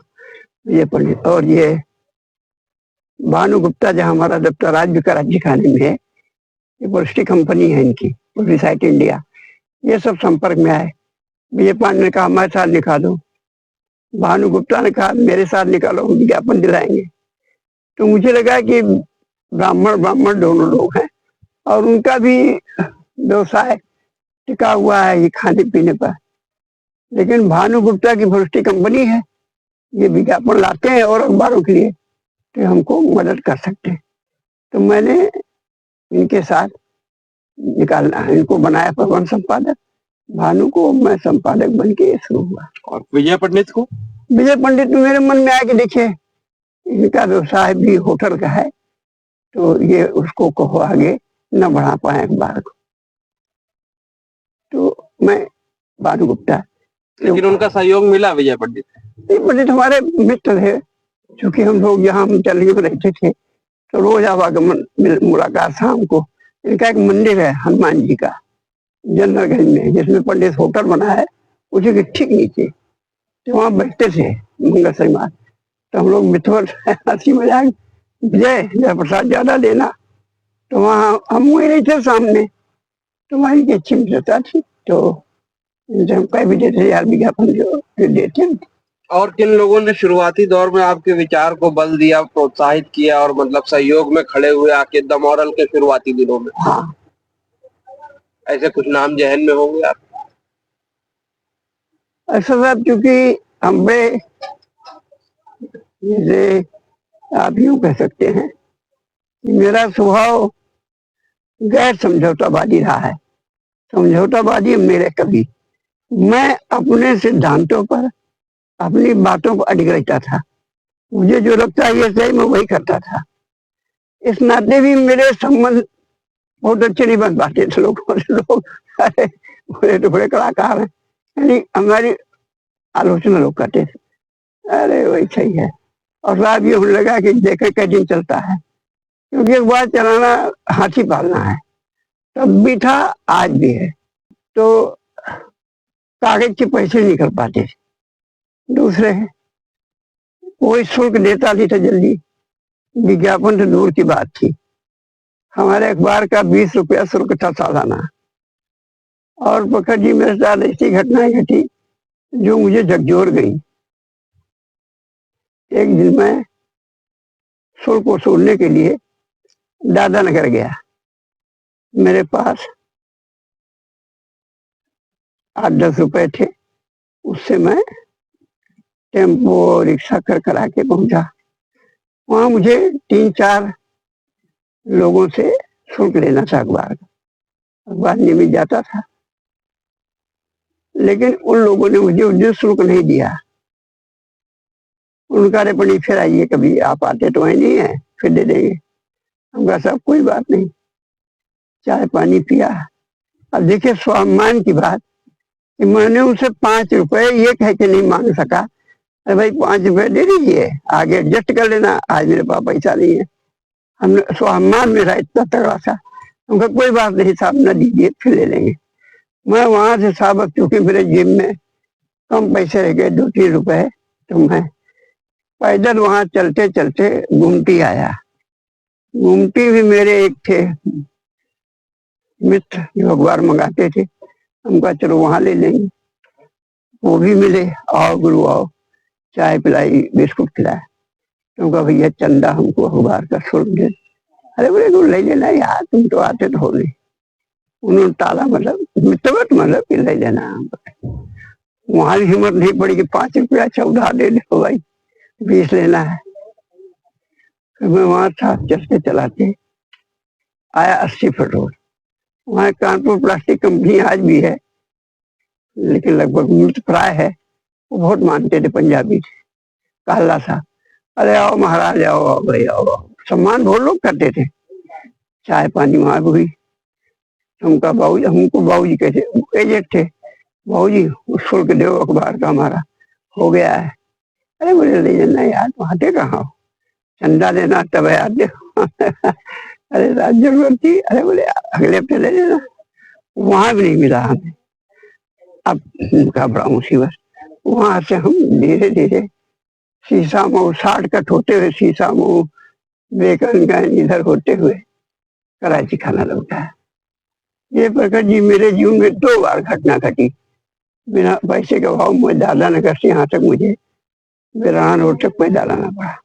विजय पंडित, और ये भानु गुप्ता जहाँ हमारा दफ्तर राज्य का राज्य खाने में है, ये पब्लिसिटी कंपनी है इनकी, पब्लिसाइट इंडिया, ये सब संपर्क में आए। विजय पांडे ने कहा हमारे साथ निकालो, भानु गुप्ता ने कहा मेरे साथ निकालो, विज्ञापन दिलाएंगे। तो मुझे लगा कि ब्राह्मण दोनों लोग हैं, और उनका भी व्यवसाय टिका हुआ है ये खाने पीने पर, लेकिन भानु गुप्ता की पब्लिसिटी कंपनी है, ये विज्ञापन लाते हैं और अखबारों के लिए, तो हमको मदद कर सकते हैं। तो मैंने इनके साथ निकालना, इनको बनाया प्रबंध संपादक, भानु को मैं संपादक बन के शुरू हुआ। और विजय पंडित को? विजय पंडित तो मेरे मन में आया कि देखिए इनका व्यवसाय भी होटल का है, तो ये उसको कहो आगे न बढ़ा पाए अखबार को। तो मैं भानु गुप्ता, लेकिन उनका सहयोग मिला विजय पंडित? पंडित हमारे मित्र थे, चूंकि हम लोग यहाँ हम दिल्ली में रहते थे, तो रोज आवागमन मुलाकात शाम को। इनका एक मंदिर है हनुमान जी का जनरलगंज में, जिसमें पंडित होटल बना है, उसी के ठीक नीचे, तो वहाँ बैठते थे मंगल शनिवार। तो हम लोग मित्र हंसी मजाक, जय प्रसाद ज्यादा देना, तो वहाँ हम वही नहीं थे सामने, तो वहीं की अच्छी मित्रता थी। तो हम कह भी देते यार विज्ञापन जो देते हैं। और किन लोगों ने शुरुआती दौर में आपके विचार को बल दिया, प्रोत्साहित किया, और मतलब सहयोग में खड़े हुए आपके द मॉरल के शुरुआती दिनों में? हाँ, ऐसे कुछ नाम जहन में होंगे आप? ऐसा साहब क्योंकि हम जैसे आप यूं कह सकते हैं कि मेरा स्वभाव गैर समझौतावादी रहा है। समझौतावादी मेरे कभी, मैं अपने सिद्धांतों पर, अपनी बातों पर अड़िग रहता था। मुझे जो लगता है ये सही, मैं वही करता था। इस नाते भी मेरे संबंध बहुत अच्छे नहीं बन पाते थे लोग अरे बोले तो बड़े कलाकार हैं, यानी हमारी आलोचना लोग करते थे। अरे वही सही है। और साहब ये होने लगा कि देखे कै दिन चलता है, क्योंकि एक बार चलाना हाथी पालना है, तब भी था, आज भी है। तो कागज के पैसे निकल पाते थे। दूसरे कोई शुल्क देता नहीं था जल्दी, विज्ञापन तो दूर की बात थी। हमारे अखबार का 20 रुपया शुल्क था सालाना। और प्रखर जी मेरे साथ ऐसी घटनाएं घटी जो मुझे झकझोर गई। एक दिन मैं शुल्क वसूलने के लिए दादा नगर गया। मेरे पास 8-10 रुपए थे, उससे मैं टेम्पो रिक्शा कर करा के पहुंचा। वहां मुझे 3-4 लोगों से शुल्क लेना था अखबार का। अखबार नियमित जाता था, लेकिन उन लोगों ने मुझे उस दिन शुल्क नहीं दिया। उनका अरे बड़ी फिर आइए, कभी आप आते तो वही नहीं है, फिर दे देंगे। हमका सब कोई बात नहीं, चाय पानी पिया। अब देखिए स्वाभिमान की बात कि मैंने उनसे 5 रुपए ये कह के नहीं मांग सका, अरे भाई 5 रुपए दे दीजिए, आगे एडजस्ट कर लेना, आज मेरे पास पैसा नहीं है। हमने स्वाभिमान मेरा इतना तगड़ा था, उनका कोई बात नहीं साहब, न दीजिए फिर ले लेंगे। मैं वहां से साहब, क्योंकि मेरे जेब में कम पैसे रह गए, 2-3 रुपए, तो मैं पैदल वहां चलते चलते गुमटी आया। गुमटी भी मेरे एक थे मित्र जो अखबार मंगाते थे, हमका चलो वहां ले लेंगे। वो भी मिले, आओ गुरु आओ, चाय पिलाई, बिस्कुट खिलाया। उनका भैया चंदा हमको अखबार का शुल्क दे। अरे बोले तू ले लेना यार, तुम तो आते तो हो नहीं। उन्होंने टाला, मतलब मित्रवत, मतलब कि ले लेना। वहां भी हिम्मत नहीं पड़ी कि 5 रुपया अच्छा उधार दे दो भाई, 20 लेना है। फिर मैं वहां था, चलते चलाते आया 80 फुट रोड। वहां कानपुर प्लास्टिक कंपनी आज भी है, लेकिन लगभग मृत प्राय है। वो बहुत मानते थे, पंजाबी थे, काला सा। अरे आओ महाराज, आओ आओ भाई आओ आओ, सम्मान बहुत लोग करते थे। चाय पानी वहां भी हुई। हमको बाबू जी कहते, एजेंट थे। बाबू जी शुल्क दो अखबार का, हमारा हो गया है। अरे बोले ले लेना यार, तुम आते कहाँ हो, चंदा देना तब है आते हो। अरे रात जरूरत थी, अरे बोले अगले हफ्ते ले लेना। वहां भी नहीं मिला हमें। अब उनका बड़ा मुसीबत। वहां से हम धीरे धीरे शीशा मऊ शॉर्टकट होते हुए, शीशा मऊ बेकनगंज इधर होते हुए कराची खाना लौटा है। ये प्रकट जी मेरे जीवन में 2 बार घटना घटी। बिना पैसे के अभाव में दादा नगर से यहाँ तक मुझे बिरान रोड तक पैदल आना पड़ा।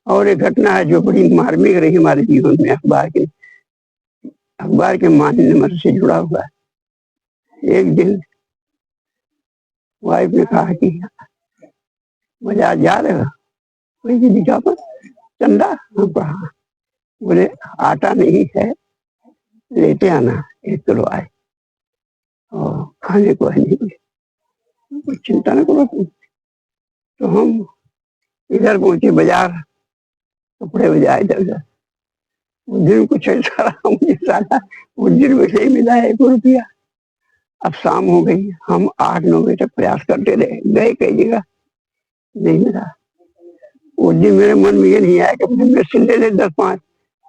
और एक घटना है जो बड़ी मार्मिक रही हमारे जीवन में, अखबार के मान्य नंबर से जुड़ा हुआ है। एक दिन वाइफ ने कहा कि बाजार जा रहे हो, कोई विज्ञापन चंदा, हम कहा। बोले आटा नहीं है, लेते आना 1 किलो आए, और खाने को है नहीं कुछ, चिंता न करो तुम। तो हम इधर पहुंचे बाजार, कपड़े बाजार इधर उधर। उस दिन कुछ ऐसा रहा मुझे, साला उस दिन मुझे ही मिला 1 रुपया। अब शाम हो गई, हम 8-9 बजे तक प्रयास करते रहे, गए कई जगह, नहीं मिला। उस दिन मेरे मन में ये नहीं आया कि अपने मेरे से ले ले 10-5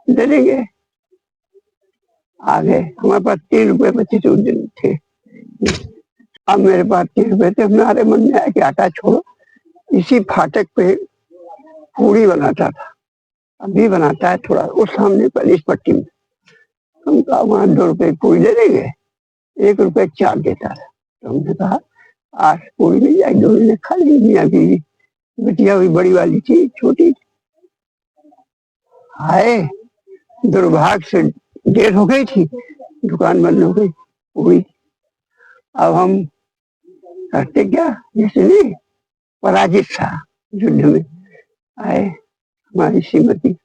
दे देंगे। आ गए, हमारे पास 3 रुपए 25 उस दिन थे। अब मेरे पास 3 रुपए थे, हमारे मन में आया कि आटा छोड़ो, इसी फाटक पे पूड़ी बनाता था, अभी बनाता है थोड़ा उस सामने पुलिस पट्टी में। हम कहा वहां 2 रुपए पूड़ी दे देंगे, 1 रुपए 4 देता था। तो हमने कहा 8 पूड़ी मिल जाएगी, 2 ने खा ली। मियाँ बीवी, बिटिया हुई बड़ी वाली थी, छोटी आए, दुर्भाग्य से देर हो गई थी, दुकान बंद हो गई पूरी। अब हम करते क्या, जैसे नहीं पराजित था युद्ध में। आए हमारी श्रीमती,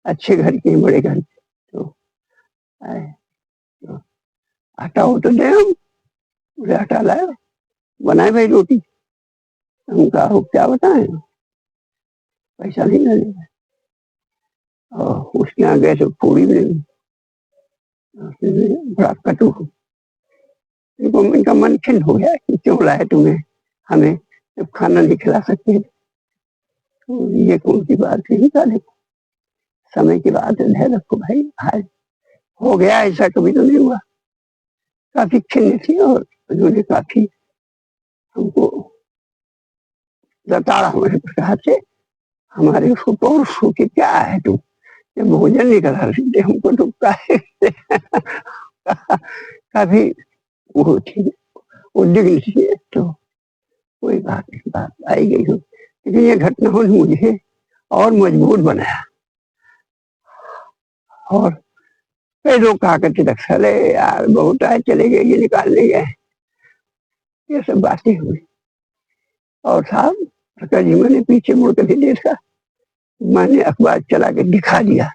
अच्छे घर के, बड़े घर के, तो आए तो आटा हो तो दे, हम बोले आटा लाए, बनाए भाई रोटी। हम कहा क्या बताएं, पैसा नहीं लगेगा। और उसके यहाँ गए तो पूरी में बड़ा कटु इनका मन खिन्न हो गया कि क्यों लाए तुम्हें हमें, जब खाना नहीं खिला सकते। तो ये कौन सी बात है, निकाले समय की बात है, धैर्य रखो भाई, आज हो गया, ऐसा कभी तो नहीं हुआ। काफी खिन्न थी और उन्होंने काफी हमको जताड़ा हमारे प्रकार से, हमारे उसको पौरुष हो कि क्या है तुम, जब भोजन नहीं करा सकते हमको तो काहे काफी वो थी, उद्विग्न थी। तो कोई बात नहीं, बात आई गई हो, लेकिन ये घटनाओं ने मुझे और मजबूत बनाया। और कई लोग कहा करते थे, चले यार बहुत आए चले गए, ये निकालने गए, ये सब बातें हुई। और साहब प्रकाश जी मैंने पीछे मुड़ कर देखा, मैंने अखबार चला के दिखा दिया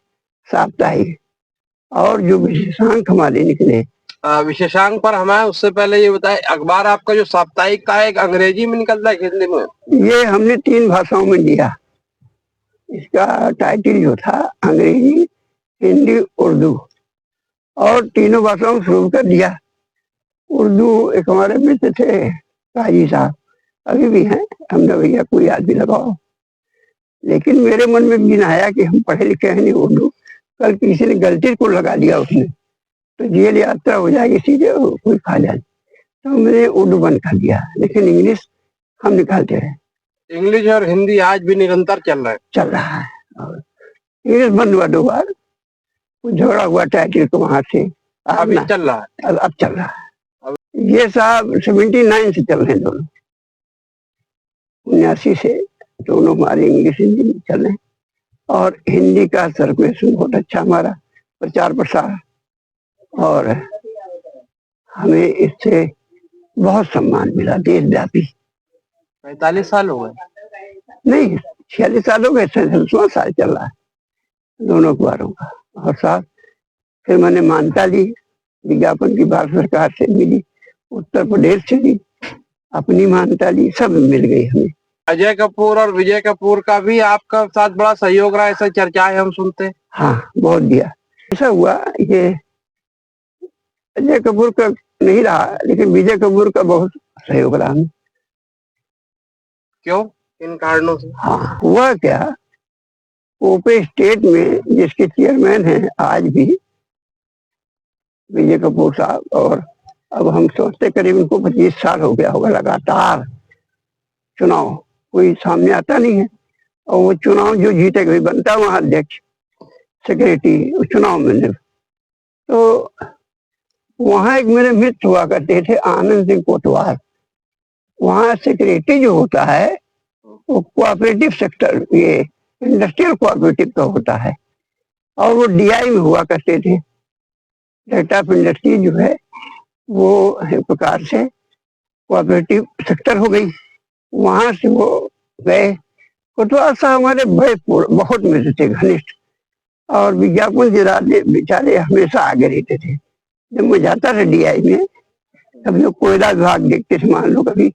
साप्ताहिक, और जो विशेषांक हमारे निकले। विशेषांक पर हमें उससे पहले ये बताए, अखबार आपका जो साप्ताहिक का है, एक अंग्रेजी में निकलता है हिंदी में? ये हमने 3 भाषाओं में दिया। इसका टाइटल जो था अंग्रेजी, हिंदी, उर्दू, और तीनों भाषाओं में शुरू कर दिया। उर्दू एक हमारे मित्र थे काजी साहब, अभी भी हैं, हमने भैया कोई आदमी लगाओ, लेकिन मेरे मन में भी आया कि हम पढ़े लिखे हैं नहीं उर्दू, कल किसी ने गलती को लगा दिया उसने तो जेल यात्रा हो जाएगी सीधे, कोई फायदा नहीं। तो हमने उर्दू बंद कर दिया, लेकिन इंग्लिश हम निकालते रहे। इंग्लिश और हिंदी आज भी निरंतर चल रहा है। और इंग्लिश बंद हुआ 2 बार, झगड़ा हुआ टाइटल को वहां से, अभी चल रहा है, अब चल रहा है। ये साहब 79 से चल रहे हैं दोनों, 79 से दोनों हमारे इंग्लिश हिंदी में चल रहे हैं। और हिंदी का सर्कुलेशन बहुत अच्छा हमारा, प्रचार प्रसार, और हमें इससे बहुत सम्मान मिला देशव्यापी। 45 साल हो गए? नहीं, 46 साल हो गए, 47वां साल चल रहा है दोनों अखबारों का। और साहब फिर मैंने मान्यता ली, विज्ञापन की भारत सरकार से मिली, उत्तर प्रदेश से भी अपनी मान्यता ली, सब मिल गई हमें। अजय कपूर और विजय कपूर का भी आपका साथ बड़ा सहयोग रहा, ऐसा चर्चाएं हम सुनते हैं। हाँ, बहुत दिया। ऐसा हुआ, ये अजय कपूर का नहीं रहा, लेकिन विजय कपूर का बहुत सहयोग रहा हमें। क्यों, इन कारणों से? हाँ, हुआ क्या, ओपे स्टेट में जिसके चेयरमैन हैं आज भी विजय कपूर साहब, और अब हम सोचते करीब उनको 25 साल हो गया होगा लगातार चुनाव कोई सामने आता नहीं है, और वो चुनाव जो जीतेगा भी बनता है वहां अध्यक्ष सेक्रेटरी चुनाव में। तो वहां एक मेरे मित्र हुआ करते थे आनंद सिंह कोतवाल, वहां सेक्रेटरी जो होता है वो कोऑपरेटिव सेक्टर, ये इंडस्ट्रियल कोऑपरेटिव का होता है, और वो डीआई में हुआ करते थे। डायरेक्टर ऑफ इंडस्ट्री जो है वो एक प्रकार से कोऑपरेटिव सेक्टर हो गई, वहां से वो गए। कोतवाल साहब हमारे बड़े बहुत मित्र थे, घनिष्ठ, और विज्ञापन के बेचारे हमेशा आगे रहते थे। जब मैं जाता था डीआई में, कभी लोग कोयला विभाग देखते थे मान लो, कभी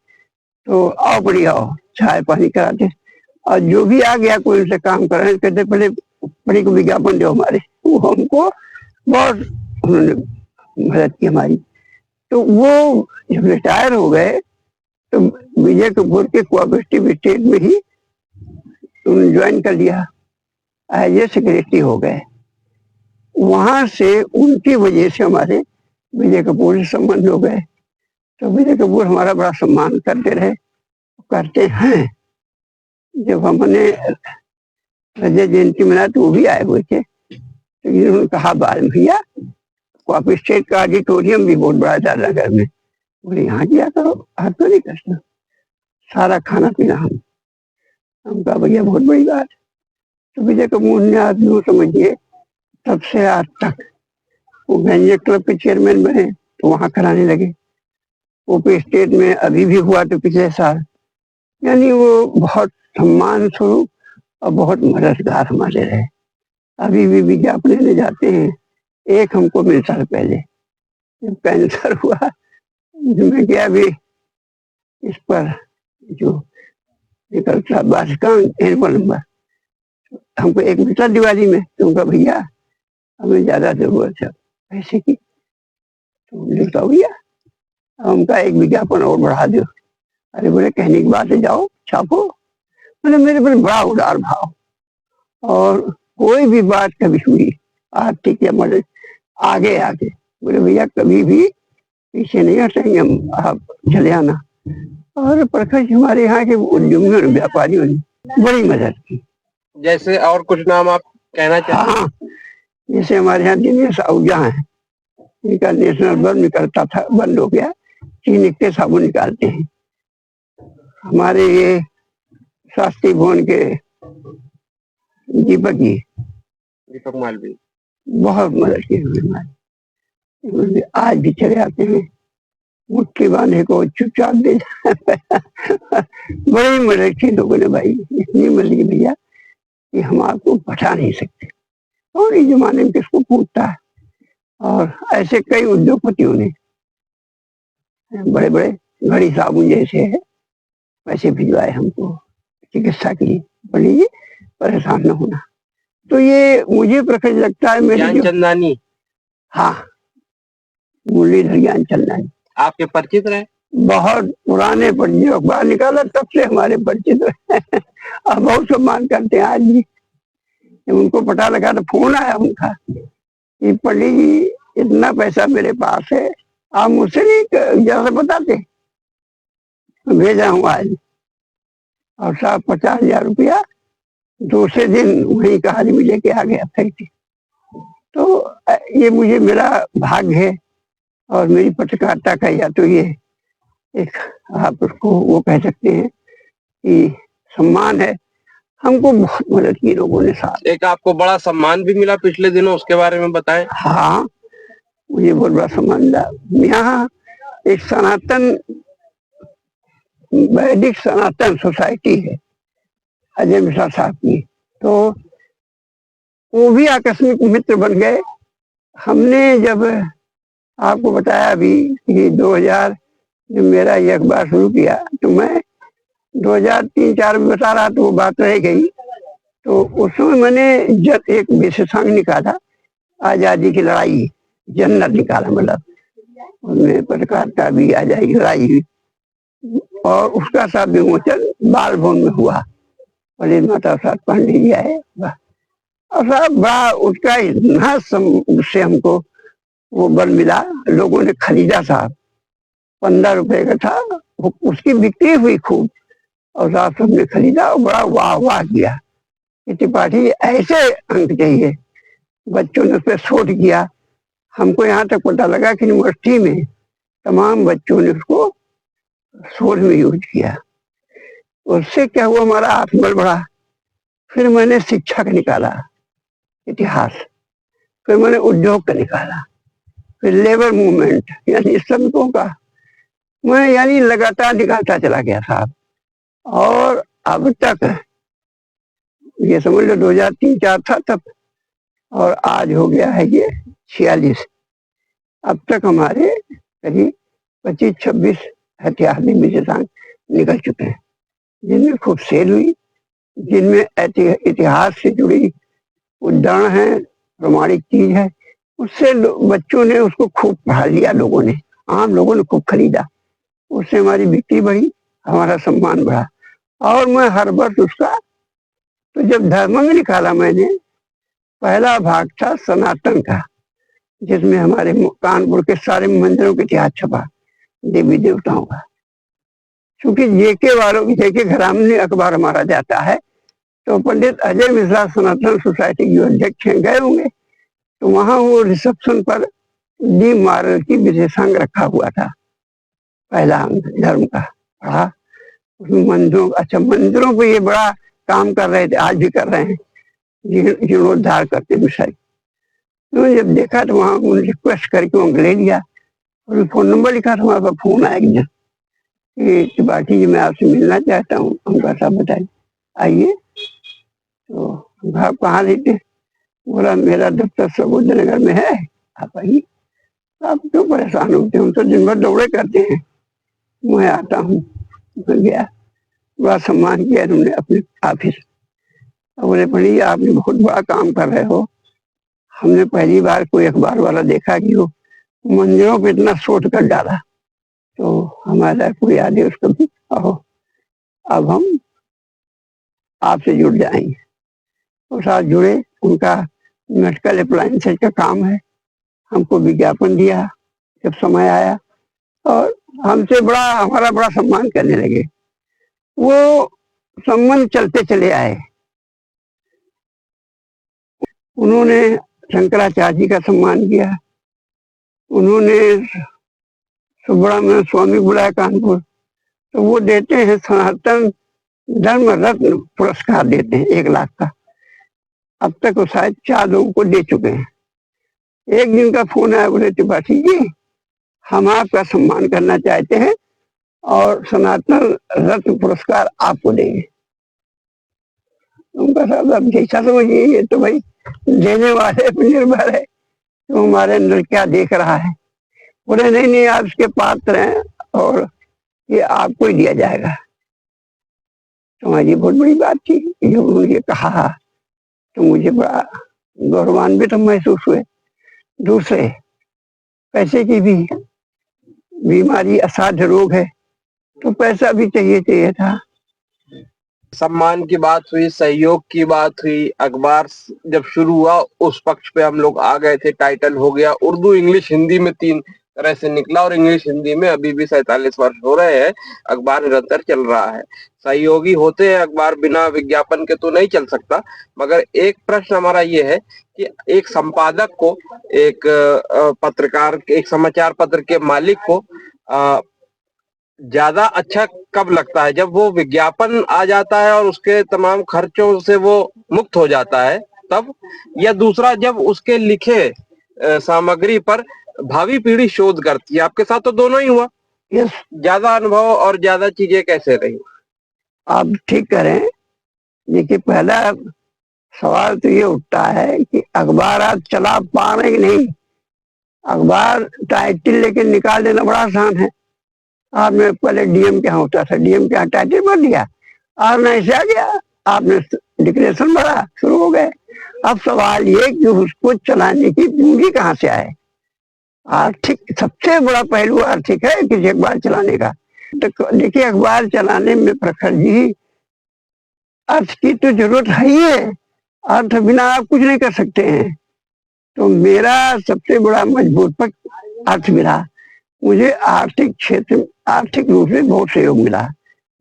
तो आओ बड़ी आओ चाय पानी कराते, और जो भी आ गया कोई उनसे काम कराने कहते पहले बड़ी को विज्ञापन दो हमारे, वो हमको बहुत उन्होंने मदद की हमारी। तो वो जब रिटायर हो गए तो विजय कपूर के कोऑपरेटिव स्टेट में ही उन्होंने ज्वाइन कर लिया, एज ए सेक्रेटरी हो गए। वहां से उनकी वजह से हमारे विजय कपूर से संबंध हो गए। तो विजय कपूर हमारा बड़ा सम्मान करते रहे, करते हैं। जब हमने रजत जयंती मनाया तो वो भी आए हुए थे, तो उन्होंने कहा बाल भैया कॉपी स्टेट का ऑडिटोरियम भी बहुत बड़ा नगर में, बोले यहाँ किया करो, आप तो नहीं करना, सारा खाना पीना हम कहा भैया बहुत बड़ी बात। तो विजय कपूर ने आदमी समझिए तब से आज तक वो व्यंजक क्लब के चेयरमैन बने, तो वहां कराने लगे। ओपी स्टेट में अभी भी हुआ तो पिछले साल, यानी वो बहुत सम्मान स्वरूप और बहुत मददगार हमारे रहे। अभी भी विज्ञापन लेने जाते हैं, एक हमको मिलता है पहले, जब कैंसर हुआ मैं गया भी इस पर जो निकलता वार्षिकांक एनुअल नंबर, हमको एक मिलता दिवाली में, तो उनका भैया हमें ज्यादा जरूरत है पैसे की, तो लिखता भैया उनका एक विज्ञापन और बढ़ा दो। अरे बोले कहने की बात है, जाओ छापो। मैंने मेरे पर बड़ा उदार भाव, और कोई भी बात कभी हुई आर्थिक या मदद, आगे आगे बोले भैया कभी भी पीछे नहीं हटेंगे हम, आप चले आना। और प्रखर हमारे यहाँ के उद्यमियों ने, व्यापारियों ने बड़ी मदद की। जैसे और कुछ नाम आप कहना चाहें? हाँ, जैसे हमारे यहाँ दिनेश आहूजा है, इनका नेशनल बल्ब निकलता था, बंद हो गया, चीनी के साबुन निकालते हैं। हमारे ये शास्त्री भवन के दीपक जी, दीपक मालवीय बहुत मदद की हमारी, आज भी चले आते हैं, मुट्ठी बांधे को चुपचाप दे बड़ी मदद की लोगों ने भाई, इतनी मदद की भैया कि हम आपको बता नहीं सकते। और इस जमाने में किसको पूछता है। और ऐसे कई उद्योगपतियों ने बड़े बड़े घड़ी साबुन जैसे है पैसे भिजवाए हमको चिकित्सा के लिए, बोलिए परेशान न होना। तो ये मुझे प्रखर लगता है मेरे ज्ञानचंदानी, हाँ, मुरलीधर ज्ञानचंदानी आपके परिचित रहे? बहुत पुराने परिचित, अखबार निकाला तब से हमारे परिचित रहे और बहुत सम्मान करते हैं आज भी। जब उनको पता लगा तो फोन आया उनका कि पंडित जी इतना पैसा मेरे पास है, आप मुझसे नहीं जरा बताते, भेजा हूँ आज। और साहब 50,000 रुपया दूसरे दिन वहीं का आदमी लेके आ गया फैक्ट्री। तो ये मुझे मेरा भाग्य है और मेरी पत्रकारिता का, या तो ये एक आप उसको वो कह सकते हैं कि सम्मान है। हमको बहुत मदद की लोगों ने साथ। एक आपको बड़ा सम्मान भी मिला पिछले दिनों, उसके बारे में बताएं। हाँ, मुझे बहुत बड़ा सम्मान मिला। यहाँ एक सनातन, वैदिक सनातन सोसाइटी है अजय मिश्रा साहब की, तो वो भी आकस्मिक मित्र बन गए। हमने जब आपको बताया अभी कि 2000 जब मेरा ये अखबार शुरू किया, तो मैं 2003-4 में बता रहा, तो वो बात रह गई। तो उस समय मैंने जब एक विशेषांक निकाला, आजादी की लड़ाई, जन्नत निकाला, मतलब उसमें पत्रकारिता भी आजादी की लड़ाई, और उसका साथ विमोचन बाल भवन में हुआ। पंडित माता साहब पांडे जी आए, और साहब बड़ा उसका इतना उससे हमको वो बल मिला, लोगों ने खरीदा साहब, 15 रुपए का था, उसकी बिक्री हुई खूब, और साहब सबने खरीदा और बड़ा वाह वाह किया कि त्रिपाठी ऐसे अंक चाहिए। बच्चों ने उस पर शोध किया। हमको यहाँ तक पता लगा कि यूनिवर्सिटी में तमाम बच्चों ने उसको शोध में यूज किया। उससे क्या हुआ, हमारा आत्मबल बढ़ा। फिर मैंने शिक्षा का निकाला इतिहास, फिर मैंने उद्योग का निकाला, फिर लेबर मूवमेंट यानी श्रमिकों का, मैं यानी लगातार निकालता चला गया साहब। और अब तक ये समझ लो 2003-4 था तब, और आज हो गया है ये 46। अब तक हमारे करीब 25-26 ऐतिहासिक विशेषांक निकल चुके हैं, जिनमें खूब सेल हुई, जिनमें इतिहास से जुड़ी उदाहरण है, प्रमाणिक चीज है। उससे बच्चों ने उसको खूब पढ़ा लिया, लोगों ने, आम लोगों ने खूब खरीदा। उससे हमारी बिक्री बढ़ी, हमारा सम्मान बढ़ा। और मैं हर वर्ष उसका, तो जब धर्म में निकाला मैंने, पहला भाग था सनातन का, जिसमें हमारे कानपुर के सारे मंदिरों का इतिहास छपा, देवी देवताओं का। क्योंकि जेके घराने अखबार हमारा जाता है, तो पंडित अजय मिश्रा सनातन सोसाइटी के अध्यक्ष गए होंगे, तो वहां वो रिसेप्शन पर डी मार्ल की विशेषांक रखा हुआ था, पहला धर्म का पढ़ा। उसमें मंदिरों, अच्छा मंदिरों पे ये बड़ा काम कर रहे थे, आज भी कर रहे हैं, जीर्णोद्धार करते विषय। तो जब देखा तो वहां उन्होंने रिक्वेस्ट करके वहां ले लिया, और फोन नंबर लिखा था, हमारे पास फोन आया कि त्रिपाठी जी मैं आपसे मिलना चाहता हूँ। हमका साहब बताइए, आइए। तो आप कहाँ रहते? बोला मेरा दफ्तर सबोधन नगर में है, आप आइए। आप क्यों परेशान होते हैं, हम तो दिन भर दौड़े करते हैं, मैं आता हूँ। गया, बड़ा सम्मान किया उन्होंने अपने ऑफिस। बोले पंडित आपने बहुत बड़ा काम कर रहे हो, हमने पहली बार कोई अखबार वाला देखा कि वो मंदिरों पे इतना शोध कर डाला। तो हमारा कोई आदेश कभी आओ अब हम आपसे जुड़ जाएंगे। तो साथ जुड़े, उनका मेडिकल अप्लायंसेज का काम है, हमको विज्ञापन दिया जब समय आया, और हमसे बड़ा हमारा बड़ा सम्मान करने लगे। वो संबंध चलते चले आए। उन्होंने शंकराचार्य जी का सम्मान किया, उन्होंने सुब्रमण्य स्वामी बुलाया कानपुर, तो वो देते हैं सनातन धर्म रत्न पुरस्कार देते हैं 1 लाख का। अब तक वो शायद 4 लोगों को दे चुके हैं। एक दिन का फोन आया, बोले त्रिपाठी जी हम आपका सम्मान करना चाहते हैं और सनातन रत्न पुरस्कार आपको देंगे। उनका साहब अब जैसा समझिए, ये तो भाई देने वाले पर निर्भर है तो हमारे अंदर क्या देख रहा है। बोले नहीं नहीं, आप इसके पात्र हैं और ये आपको ही दिया जाएगा। तो हमारी बहुत बड़ी बात थी, जब उन्होंने कहा तो मुझे बड़ा गौरवान्वित महसूस हुए। दूसरे, पैसे की भी बीमारी, असाध्य रोग है, तो पैसा भी चाहिए था। सम्मान की बात हुई, सहयोग की बात हुई, अखबार जब शुरू हुआ उस पक्ष पे हम लोग आ गए थे, टाइटल हो गया उर्दू इंग्लिश हिंदी में 3 तरह से निकला, और इंग्लिश हिंदी में अभी भी 47 वर्ष हो रहे हैं, अखबार निरंतर चल रहा है। सहयोगी होते हैं अखबार, बिना विज्ञापन के तो नहीं चल सकता। मगर एक प्रश्न हमारा ये है कि एक संपादक को, एक पत्रकार, एक समाचार पत्र के मालिक को ज्यादा अच्छा कब लगता है? जब वो विज्ञापन आ जाता है और उसके तमाम खर्चों से वो मुक्त हो जाता है तब, या दूसरा जब उसके लिखे सामग्री पर भावी पीढ़ी शोध करती है? आपके साथ तो दोनों ही हुआ। यस, ज्यादा अनुभव और ज्यादा चीजें कैसे रही? आप ठीक करें। देखिए, पहला सवाल तो ये उठता है कि अखबार आप चला पा रहे कि नहीं। अखबार टाइटल लेके निकाल देना बड़ा आसान है। आपने पहले डीएम क्या होता था, डीएम क्या टाइटल भर दिया, आपने ऐसे आ गया, आपने डिक्लेरेशन भरा, शुरू हो गए। अब सवाल ये कि उसको चलाने की पूंजी कहाँ से आए। आर्थिक सबसे बड़ा पहलू आर्थिक है किसी अखबार चलाने का। तो देखिए, अखबार चलाने में प्रखर जी अर्थ की तो जरूरत है ही है। अर्थ बिना आप कुछ नहीं कर सकते हैं। तो मेरा सबसे बड़ा मजबूत पक्ष अर्थ मिला। मुझे आर्थिक क्षेत्र, आर्थिक रूप से बहुत सहयोग मिला।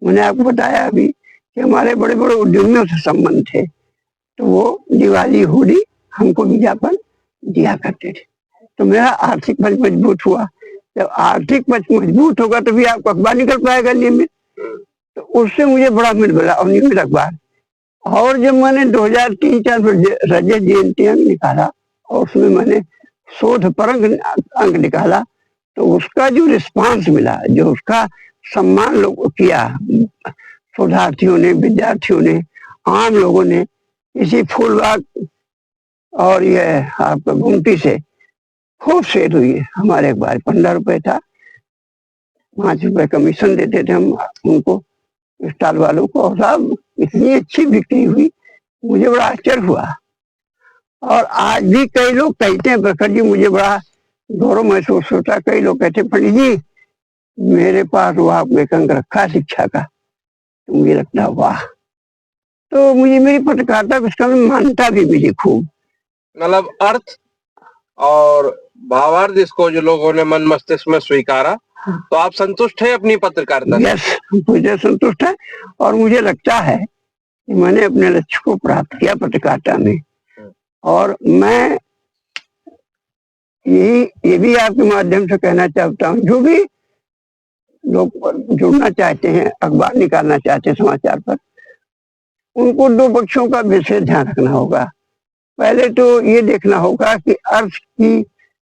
मैंने आपको बताया अभी कि हमारे बड़े बड़े उद्यमियों से संबंध थे, तो वो दिवाली होली हमको विज्ञापन दिया करते थे। तो मेरा आर्थिक पक्ष मजबूत हुआ। जब आर्थिक पक्ष मजबूत होगा तभी आपको अखबार निकल पाएगा नियमित। तो उससे मुझे बड़ा मिल मिला, और नियमित अखबार। और जब मैंने 2003-4 में रजत जयंती अंक निकाला और उसमें मैंने शोध पर अंक निकाला, तो उसका जो रिस्पांस मिला, जो उसका सम्मान लोग किया, शोधार्थियों ने, विद्यार्थियों ने, आम लोगों ने, इसी फूलबाग और ये आपका गुमटी से खूब सेल हुई है। हमारे अखबार 15 रुपए था, 5 रुपए कमीशन देते थे हम उनको, स्टॉल वालों को, और साहब इतनी अच्छी बिक्री हुई, मुझे बड़ा आश्चर्य हुआ। और आज भी कई लोग कहते हैं, प्रखर जी मुझे बड़ा गौरव महसूस होता है, कई लोग कहते हैं पंडित जी मेरे पास वो आपने एक अंक रखा शिक्षा का। तो मुझे लगता है वाह। तो मुझे मेरी पत्रकारिता को इसका मान्यता भी मिली खूब। मतलब अर्थ और भावार्थ इसको जो लोगों ने मन मस्तिष्क में स्वीकारा, तो आप संतुष्ट है अपनी पत्रकारिता से? यस, मुझे संतुष्ट है, और मुझे लगता है कि मैंने अपने लक्ष्य को प्राप्त किया पत्रकारिता में। और मैं ये भी आपके माध्यम से कहना चाहता हूँ, जो भी लोग जुड़ना चाहते हैं, अखबार निकालना चाहते हैं समाचार पर, उनको 2 पक्षों का विशेष ध्यान रखना होगा। पहले तो ये देखना होगा कि अर्थ की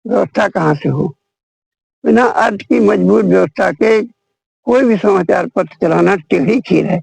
व्यवस्था कहाँ से हो। बिना अर्थ की मजबूत व्यवस्था के कोई भी समाचार पत्र चलाना टेढ़ी खीर है।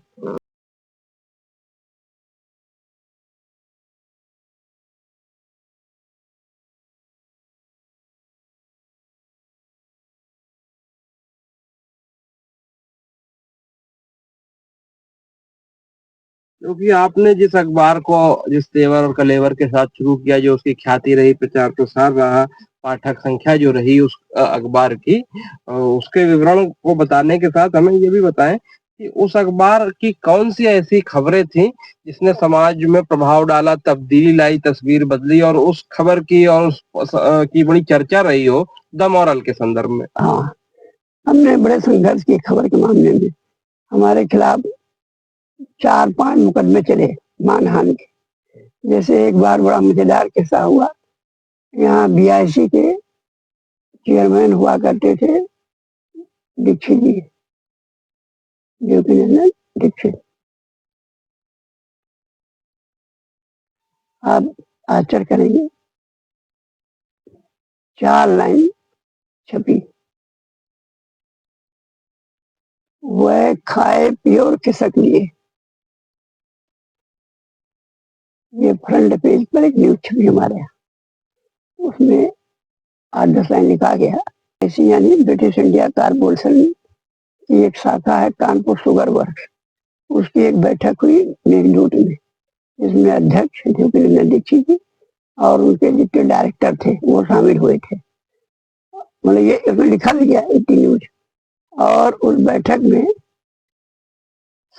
क्योंकि आपने जिस अखबार को जिस तेवर और कलेवर के साथ शुरू किया, जो उसकी ख्याति रही, प्रचार प्रसार रहा, पाठक संख्या जो रही उस अखबार की, उसके विवरण को बताने के साथ हमें ये भी बताएं कि उस अखबार की कौन सी ऐसी खबरें थी जिसने समाज में प्रभाव डाला, तब्दीली लाई, तस्वीर बदली, और उस खबर की और की बड़ी चर्चा रही हो द मॉरल के संदर्भ में। हाँ, हमने बड़े संघर्ष की खबर के मामले में। हमारे खिलाफ 4-5 मुकदमे चले मानहानि के। जैसे एक बार बड़ा मजेदार किस्सा हुआ। यहाँ BIC के चेयरमैन हुआ करते थे दीक्षित जी, ज्योतिनंदन दीक्षित। आप आश्चर्य करेंगे, 4 लाइन छपी, वह खाए पिए और खिसक लिए। ये फ्रंट पेज पर एक न्यूज छपी हमारे यहाँ। उसमें 8-10 लाइन लिखा गया, ऐसी यानी ब्रिटिश इंडिया कारपोरेशन की एक शाखा है कानपुर शुगर वर्क्स, उसकी एक बैठक हुई मेघदूत में, जिसमें अध्यक्ष ज्योतिनंदन दीक्षित जी और उनके जितने डायरेक्टर थे वो शामिल हुए थे। मतलब ये इसमें लिखा भी गया 80 न्यूज। और उस बैठक में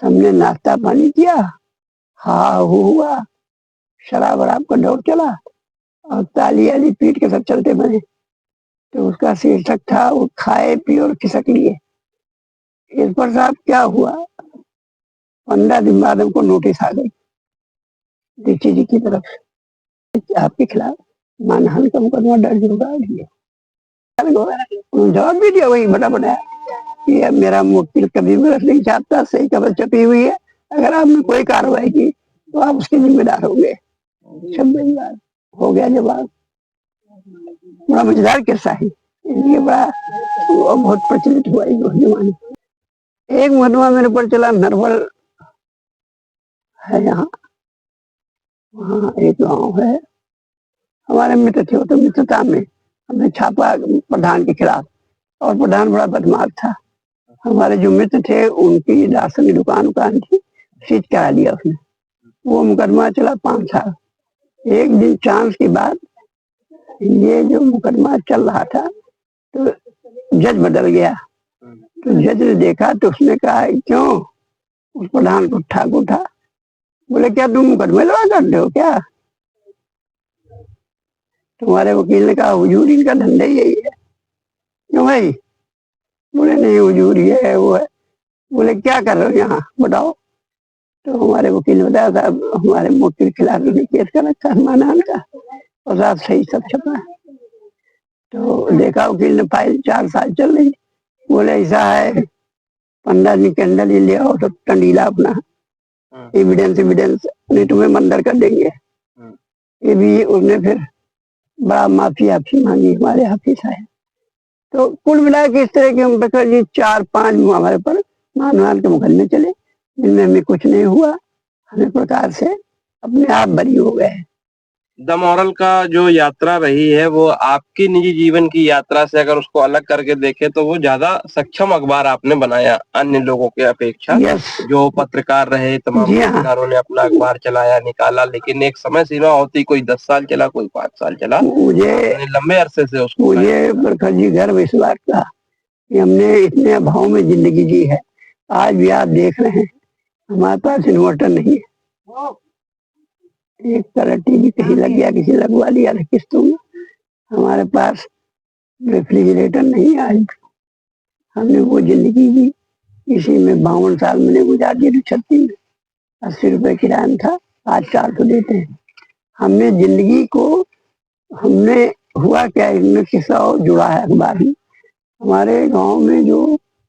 सबने नाश्ता पानी किया, हा हू हुआ, शराब वराब का दौर चला और ताली आली पीट के सब चलते बने। तो उसका शीर्षक था वो खाए पिए और खिसक लिए। इस पर साहब क्या हुआ, 15 दिन बाद हमको नोटिस आ गई दीक्षित जी की तरफ से, आपके खिलाफ मानहानि का मुकदमा दर्ज होगा। जवाब भी दिया वही बड़ा बड़ा कि मेरा मुवक्किल कभी भी गलत नहीं चाहता, सही खबर छपी हुई है, अगर आपने कोई कार्रवाई की तो आप उसके जिम्मेदार होंगे। 26 बार हो गया जवाब। बड़ा मजेदार किस्सा है ये, बड़ा बहुत प्रचलित हुआ है जमाने। एक मुकदमा मेरे पर चला, नरवल है यहाँ, वहाँ एक गांव है, हमारे मित्र थे, तो मित्रता में हमने छापा प्रधान के खिलाफ, और प्रधान बड़ा बदमाश था। हमारे जो मित्र थे उनकी राशन की दुकान थी, सीज करा दिया उसने। वो मुकदमा चला 5 साल। एक दिन चांस की बात, ये जो मुकदमा चल रहा था तो जज बदल गया। तो जज ने देखा तो उसने कहा क्यों, उस प्रधान को ठाकुर था, बोले क्या तुम मुकदमे लड़ा करते हो क्या? तुम्हारे वकील ने कहा हुजूर इनका धंधा ही यही है। क्यों भाई? बोले नहीं हुजूर ये है वो है। बोले क्या कर रहे हो यहाँ बताओ? तो हमारे वकील ने बताया साहब हमारे मुवक्किल के खिलाफ केस कर रखा है मानहानि का, और साहब सही सब छपा है। तो देखा वकील ने फाइल 4 साल चल रही। बोले ऐसा है 15 दिन के अंदर ही ले आओ सब टंडीला अपना एविडेंस नहीं तुम्हें मंदर कर देंगे। ये भी उसने फिर बड़ा माफी मांगी हमारे हाफिज साहब। तो कुल मिला के इस तरह के हम बकर जी 4-5 हमारे पर मानहानि के मुकदमे चले, जिनमें हमें कुछ नहीं हुआ। हमें प्रकार से अपने आप बरी हो गए। द मॉरल का जो यात्रा रही है वो आपकी निजी जीवन की यात्रा से अगर उसको अलग करके देखें तो वो ज्यादा सक्षम अखबार आपने बनाया अन्य लोगों के अपेक्षा। यस, जो पत्रकार रहे, तमाम जी हाँ, पत्रकारों ने अपना अखबार चलाया, निकाला, लेकिन एक समय सीमा होती, कोई 10 साल चला, कोई 5 साल चला। मुझे आपने लंबे अरसे से उसको मुझे प्रखर जी गर्व इस बात का कि हमने इतने अभाव में जिंदगी जी है। आज भी आप देख रहे हैं हमारे पास इन्वर्टर नहीं है, एक तरह टीवी कहीं लग गया, किसी लगवा लिया था किस्तों में। हमारे पास रेफ्रिजरेटर नहीं है। आज हमने वो जिंदगी जी, इसी में 52 साल मैंने गुजार दिए। 36 में 80 रुपए किराया में था, आज 400 देते हैं। हमने जिंदगी को, हमने हुआ क्या, इनमें किस्सा और जुड़ा है अखबार में। हमारे गांव में जो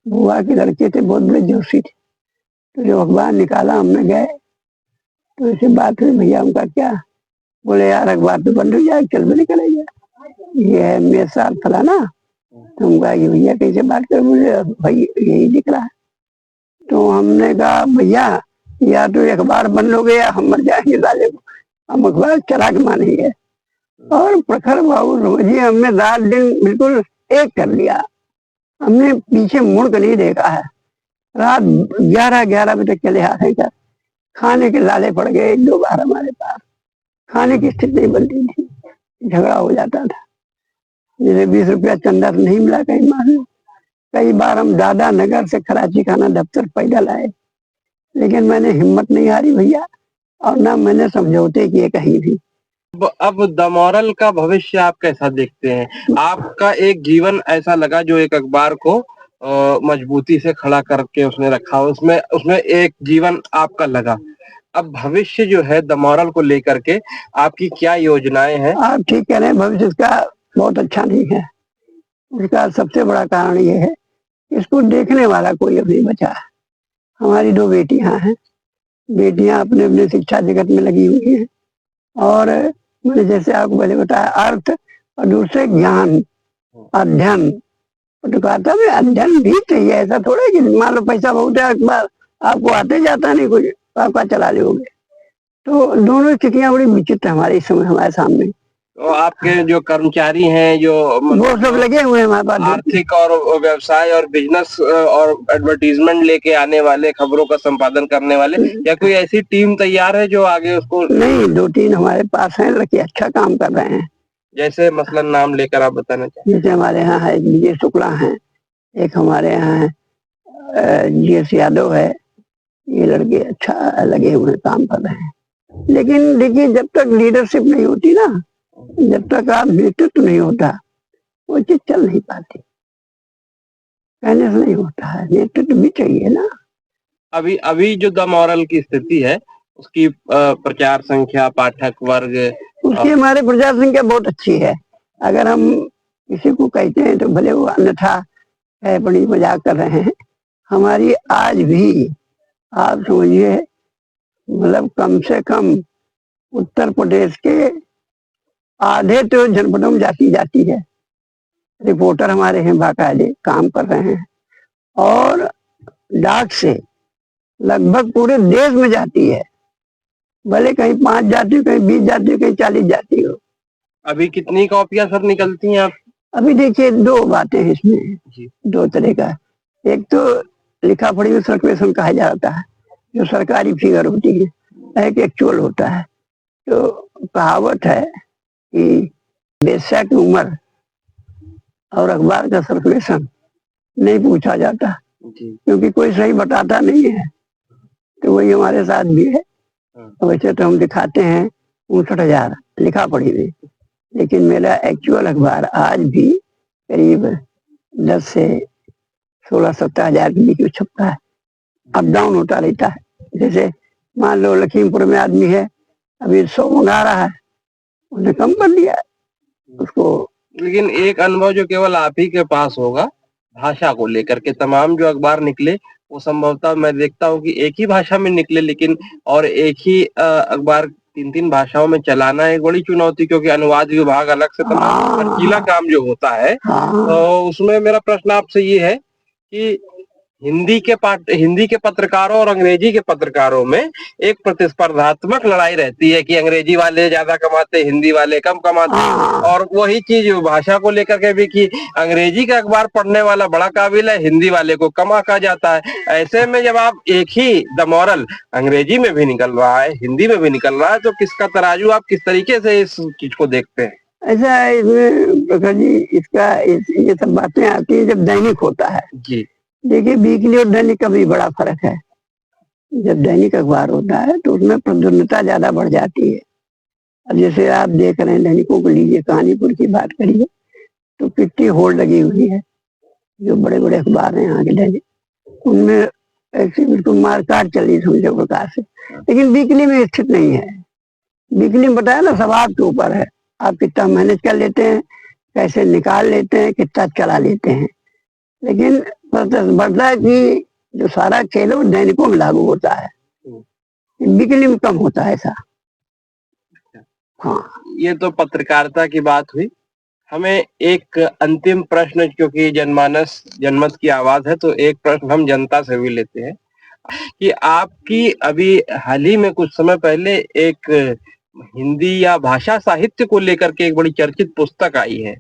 बुआ के लड़के थे बहुत बड़े जोशी थे, तो जो अखबार निकाला हमने गए तो ऐसे बात हुई, भैया उनका क्या? बोले यार अखबार तो बंद हो जाए, चल भी नहीं करेगा, ये है मेरे साथ फलाना। तो हम कहा कि भैया कैसे बात कर, मुझे भाई यही दिख रहा है। तो हमने कहा भैया या तो अखबार बंद हो गया हम मर जाएंगे साले को, हम अखबार चला के मानेंगे। और प्रखर बाबू रोजी हमने रात दिन बिल्कुल एक कर लिया। हमने पीछे मुड़ कर नहीं देखा है। रात 11 बजे तक चले आ रहे हैं। खाने के लाले पड़ गए 1-2 बार हमारे पास, खाने की स्थिति नहीं बनती थी, झगड़ा हो जाता था। जैसे 20 रुपया चंदा तो नहीं मिला कहीं मालूम। कई बार हम दादा नगर से कराची खाना दफ्तर पैदल आए, लेकिन मैंने हिम्मत नहीं हारी भैया, और ना मैंने समझौते किए कहीं भी। अब द मॉरल का भविष्य आप कैसा देखते हैं? आपका एक जीवन ऐसा लगा जो एक अखबार को मजबूती से खड़ा करके उसने रखा, उसमें उसमें एक जीवन आपका लगा। अब भविष्य जो है द मॉरल को लेकर के आपकी क्या योजनाएं हैं? आप ठीक कह रहे हैं, भविष्य इसका बहुत अच्छा नहीं है। उसका सबसे बड़ा कारण ये है, इसको देखने वाला कोई अब नहीं बचा है। हमारी 2 बेटियां हैं, बेटियां अपने अपने शिक्षा जगत में लगी हुई हैं, और मैंने जैसे आपको पहले बताया, अर्थ और दूसरे ज्ञान, अध्ययन। पत्रकारिता में अध्ययन भी चाहिए, ऐसा थोड़ा है कि मान लो पैसा बहुत है, अखबार आपको आते जाता नहीं कुछ, तो आपका चला लोगे। तो दोनों स्थितियां बड़ी विचित्र हमारे इस समय हमारे सामने। तो आपके जो कर्मचारी हैं, जो वो सब लगे हुए हैं हमारे पास, आर्थिक और व्यवसाय और बिजनेस और एडवर्टीजमेंट लेके आने वाले, खबरों का संपादन करने वाले, या कोई ऐसी टीम तैयार है जो आगे उसको? नहीं, 2-3 हमारे पास हैं, लड़के अच्छा काम कर रहे हैं। जैसे मसलन नाम लेकर आप बताना चाहें? जैसे हमारे यहाँ है विजय शुक्ला है, एक हमारे यहाँ है GS यादव है। ये लड़के अच्छा लगे हुए काम कर रहे हैं। लेकिन देखिए, जब तक लीडरशिप नहीं होती ना, जब तक आप नेतृत्व नहीं होता, वो चीज चल नहीं पाती। कहने से नहीं होता है, नेतृत्व भी चाहिए ना। अभी अभी जो द मॉरल की स्थिति है, उसकी प्रचार संख्या, पाठक वर्ग, उसकी हमारे प्रचार संख्या बहुत अच्छी है। अगर हम किसी को कहते हैं तो भले वो अन्यथा है, बड़ी मजाक कर रहे हैं। हमारी आज भी आप समझिए, मतलब कम से कम उत्तर प्रदेश के आधे तो जनपदों में जाती है। रिपोर्टर हमारे हैं, बाकायदे काम कर रहे हैं, और डाक से लगभग पूरे देश में जाती है। भले कहीं 5 जाती हो, कहीं 20 जाती हो, कहीं 40 जाती हो। अभी कितनी कॉपियां सर निकलती हैं आप? अभी देखिए, 2 बातें हैं इसमें जी। 2 तरह का। एक तो लिखा पढ़ी में सर्कुलेशन कहा जाता है, जो सरकारी फिगर होती है, एक एक्चुअल होता है। तो कहावत है कि वेश्या की उम्र और अखबार का सर्कुलेशन नहीं पूछा जाता, क्योंकि कोई सही बताता नहीं है। तो वही हमारे साथ भी है। वैसे तो हम दिखाते हैं 59,000 लिखा पढ़ी में, लेकिन मेरा एक्चुअल अखबार आज भी करीब 10 से 16-17 हजार के बीच में छपता है। अप डाउन होता रहता है। जैसे मान लो लखीमपुर में आदमी है, अभी 100 मंगा रहा है, उसने कम कर दिया उसको। लेकिन एक अनुभव जो केवल आप ही के पास होगा, भाषा को लेकर के तमाम जो अखबार निकले, वो संभवतः मैं देखता हूँ कि एक ही भाषा में निकले, लेकिन और एक ही अखबार 3-3 भाषाओं में चलाना एक बड़ी चुनौती, क्योंकि अनुवाद विभाग अलग से तमाम खर्चीला काम जो होता है। तो उसमें मेरा प्रश्न आपसे ये है कि हिंदी के पत्रकारों और अंग्रेजी के पत्रकारों में एक प्रतिस्पर्धात्मक लड़ाई रहती है कि अंग्रेजी वाले ज्यादा कमाते, हिंदी वाले कम कमाते, और वही चीज भाषा को लेकर के भी कि अंग्रेजी का अखबार पढ़ने वाला बड़ा काबिल है, हिंदी वाले को कम आंका जाता है। ऐसे में जब आप एक ही द मॉरल अंग्रेजी में भी निकल रहा है, हिंदी में भी निकल रहा है, तो किसका तराजू, आप किस तरीके से इस चीज को देखते हैं? ऐसा है इसमें प्रखर जी, ये सब बातें आती है जब दैनिक होता है। जी। देखिए, वीकली और दैनिक का भी बड़ा फर्क है। जब दैनिक अखबार होता है तो उसमें प्रद्युम्नता ज्यादा बढ़ जाती है। अब जैसे आप देख रहे हैं, दैनिकों को लीजिए, कहानीपुर की बात करिए, तो कितनी होड़ लगी हुई है। जो बड़े बड़े अखबार हैं यहाँ के दैनिक, उनमें ऐसी बिल्कुल मारकाट चली समझे प्रकार से। लेकिन वीकली में स्थित नहीं है। वीकली में बताया ना, सब आपके ऊपर है, आप कितना मैनेज कर लेते हैं, कैसे निकाल लेते हैं, कितना चला लेते हैं। लेकिन बढ़ता है कि जो सारा खेल है वो दैनिकों में लागू होता है, वीकली में कम होता है ऐसा। हाँ, ये तो पत्रकारिता की बात हुई। हमें एक अंतिम प्रश्न, क्योंकि जनमानस जनमत की आवाज है, तो एक प्रश्न हम जनता से भी लेते हैं कि आपकी अभी हाल ही में कुछ समय पहले एक हिंदी या भाषा साहित्य को लेकर के एक बड़ी चर्चित पुस्तक आई है,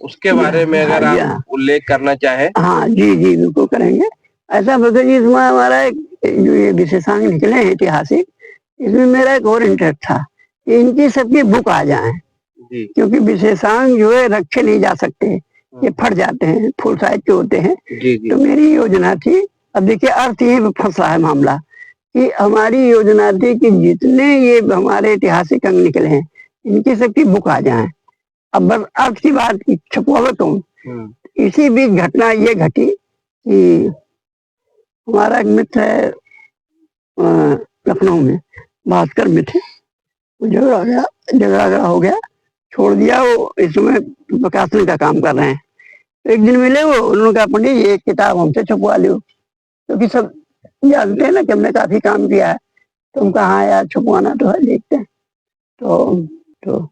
उसके बारे में अगर आप उल्लेख करना चाहे? हाँ जी जी, बिल्कुल करेंगे। ऐसा बता जी, इसमें हमारा एक जो ये विशेषांक निकले हैं ऐतिहासिक, इसमें मेरा एक और इंटरेस्ट था कि इनकी सबकी बुक आ जाए। जी क्योंकि विशेषांक जो है रखे नहीं जा सकते, ये फट जाते हैं, फुल साइज के होते हैं। जी जी तो मेरी योजना थी, अब देखिए अर्थ ये फंसा है मामला, कि हमारी योजना थी कि जितने ये हमारे ऐतिहासिक अंग निकले हैं इनकी सबकी बुक आ जाए। अब बस अर्थ की बात छुपवावे तो इसी बीच घटना ये घटी कि हमारा एक मित्र है लखनऊ में, भास्कर मित्र, वो झगड़ा हो गया, छोड़ दिया। वो इस समय प्रकाशन का काम कर रहे हैं। तो एक दिन मिले वो, उन्होंने कहा पंडित जी एक किताब हमसे छपवा लो, क्योंकि सब जानते हैं ना कि हमने काफी काम किया है। तो हम कहा हाँ यार छपवाना तो है, देखते हैं। तो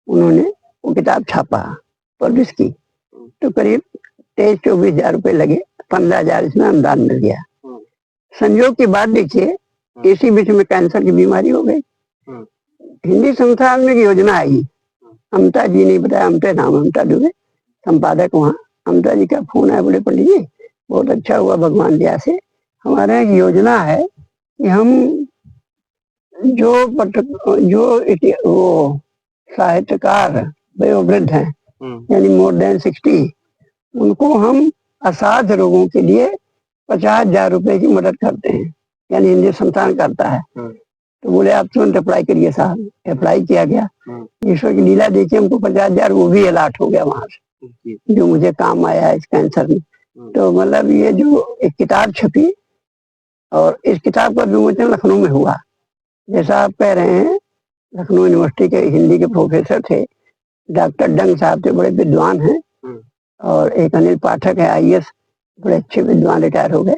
उन्होंने वो किताब छापा, पब्लिश की। तो करीब 23-24 हजार रुपये लगे, 15,000 इसमें अनुदान मिल गया। संयोग की बात देखिए, इसी बीच में कैंसर की बीमारी हो गई। हिंदी संस्थान में एक योजना आई, अमता जी ने बताया, अमता नाम, अमता दुबे संपादक वहाँ। अमता जी का फोन आया, बोले पंडित जी बहुत अच्छा हुआ भगवान दया से, हमारे यहाँ एक योजना है कि हम वो साहित्यकार वयोवृद्ध हैं, यानी मोर देन 60, उनको हम असाध्य रोगों के लिए 50,000 रुपए की मदद करते हैं, यानी हिंदी संस्थान करता है। तो बोले आप तुरंत अप्लाई करिए साहब। अप्लाई किया गया, ईश्वर की लीला देखिए, हमको 50,000 वो भी अलाट हो गया वहां से, जो मुझे काम आया है इस कैंसर में। तो मतलब ये जो एक किताब छपी, और इस किताब का विमोचन लखनऊ में हुआ। जैसा आप कह रहे हैं, लखनऊ यूनिवर्सिटी के हिंदी के प्रोफेसर थे, डॉक्टर डंग साहब थे, बड़े विद्वान हैं। और एक अनिल पाठक है, IAS, बड़े अच्छे विद्वान, रिटायर हो गए।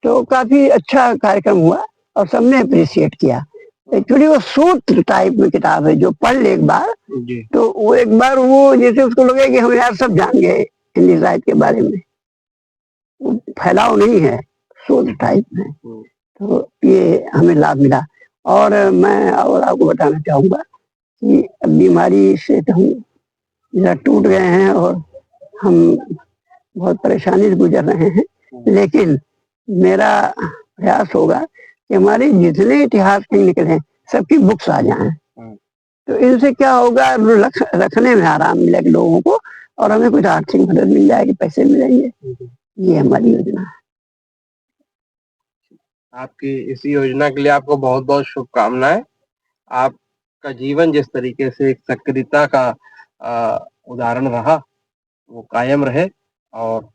तो काफी अच्छा कार्यक्रम हुआ और सबने अप्रिशिएट किया। एक्चुअली वो सूत्र टाइप में किताब है, जो पढ़ ले एक बार तो वो एक बार वो जैसे उसको लगे कि हम यार सब जान गए हिंदी साहित्य के बारे में। वो फैलाव नहीं है, सूत्र टाइप में। तो ये हमें लाभ मिला। और मैं और आपको बताना चाहूंगा कि बीमारी से तो हम जरा टूट गए हैं और हम बहुत परेशानी से गुजर रहे हैं, लेकिन मेरा प्रयास होगा कि हमारे जितने इतिहास के निकले हैं सबकी बुक्स आ जाएं। तो इनसे क्या होगा, रखने में आराम मिलेगा लोगों को, और हमें कुछ आर्थिक मदद मिल जाएगी, पैसे मिलेंगे। ये हमारी योजना है। आपकी इस योजना के लिए आपको बहुत बहुत शुभकामनाएं। आपका जीवन जिस तरीके से एक सक्रियता का उदाहरण रहा, वो कायम रहे, और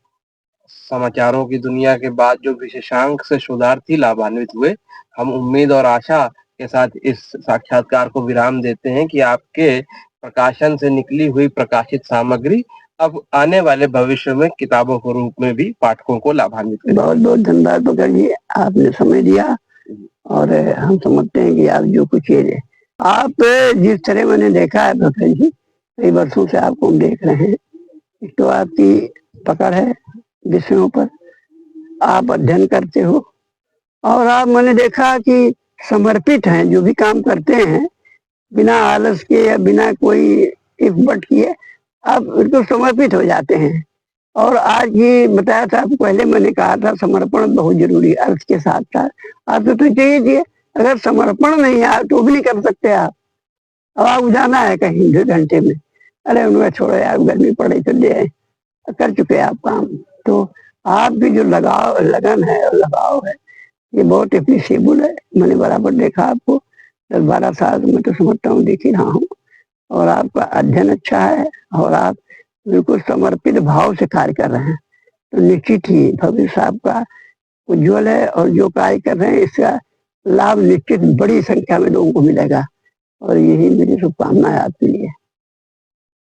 समाचारों की दुनिया के बाद जो विशेषांक से शोधार्थी लाभान्वित हुए, हम उम्मीद और आशा के साथ इस साक्षात्कार को विराम देते हैं कि आपके प्रकाशन से निकली हुई प्रकाशित सामग्री अब आने वाले भविष्य में किताबों के रूप में भी पाठकों को लाभान्वित करेगी। बहुत बहुत धन्यवाद पकड़ जी, आपने समय दिया। और हम समझते हैं कि आप जो कुछ ये आप जिस तरह मैंने देखा है पकड़ जी, कई वर्षों से आपको हम देख रहे हैं, तो आपकी पकड़ है विषयों पर, आप अध्ययन करते हो, और आप मैंने देखा कि समर्पित हैं, जो भी काम करते हैं बिना आलस के या बिना कोई इफ बट किए आप बिल्कुल समर्पित हो जाते हैं। और आज ये बताया था आपको, पहले मैंने कहा था समर्पण बहुत जरूरी, अर्थ के साथ साथ आपको तो चाहिए। अगर समर्पण नहीं है तो भी नहीं कर सकते आप। अब आपको जाना है कहीं 2 घंटे में, अरे उन्होंने छोड़ो यार गर्मी पड़ रही, चल जाए, कर चुके आप काम। तो आपकी जो लगन है और लगाव है, ये बहुत एप्रिशिएबल है। मैंने बराबर देखा आपको 10-12 साल में, तो समझता हूँ देख ही रहा हूँ। और आपका अध्ययन अच्छा है, और आप बिल्कुल समर्पित भाव से कार्य कर रहे हैं। तो निश्चित ही भविष्य आपका उज्जवल है, और जो कार्य कर रहे हैं इसका लाभ निश्चित बड़ी संख्या में लोगों को मिलेगा। और यही मेरी शुभकामना है आपके लिए।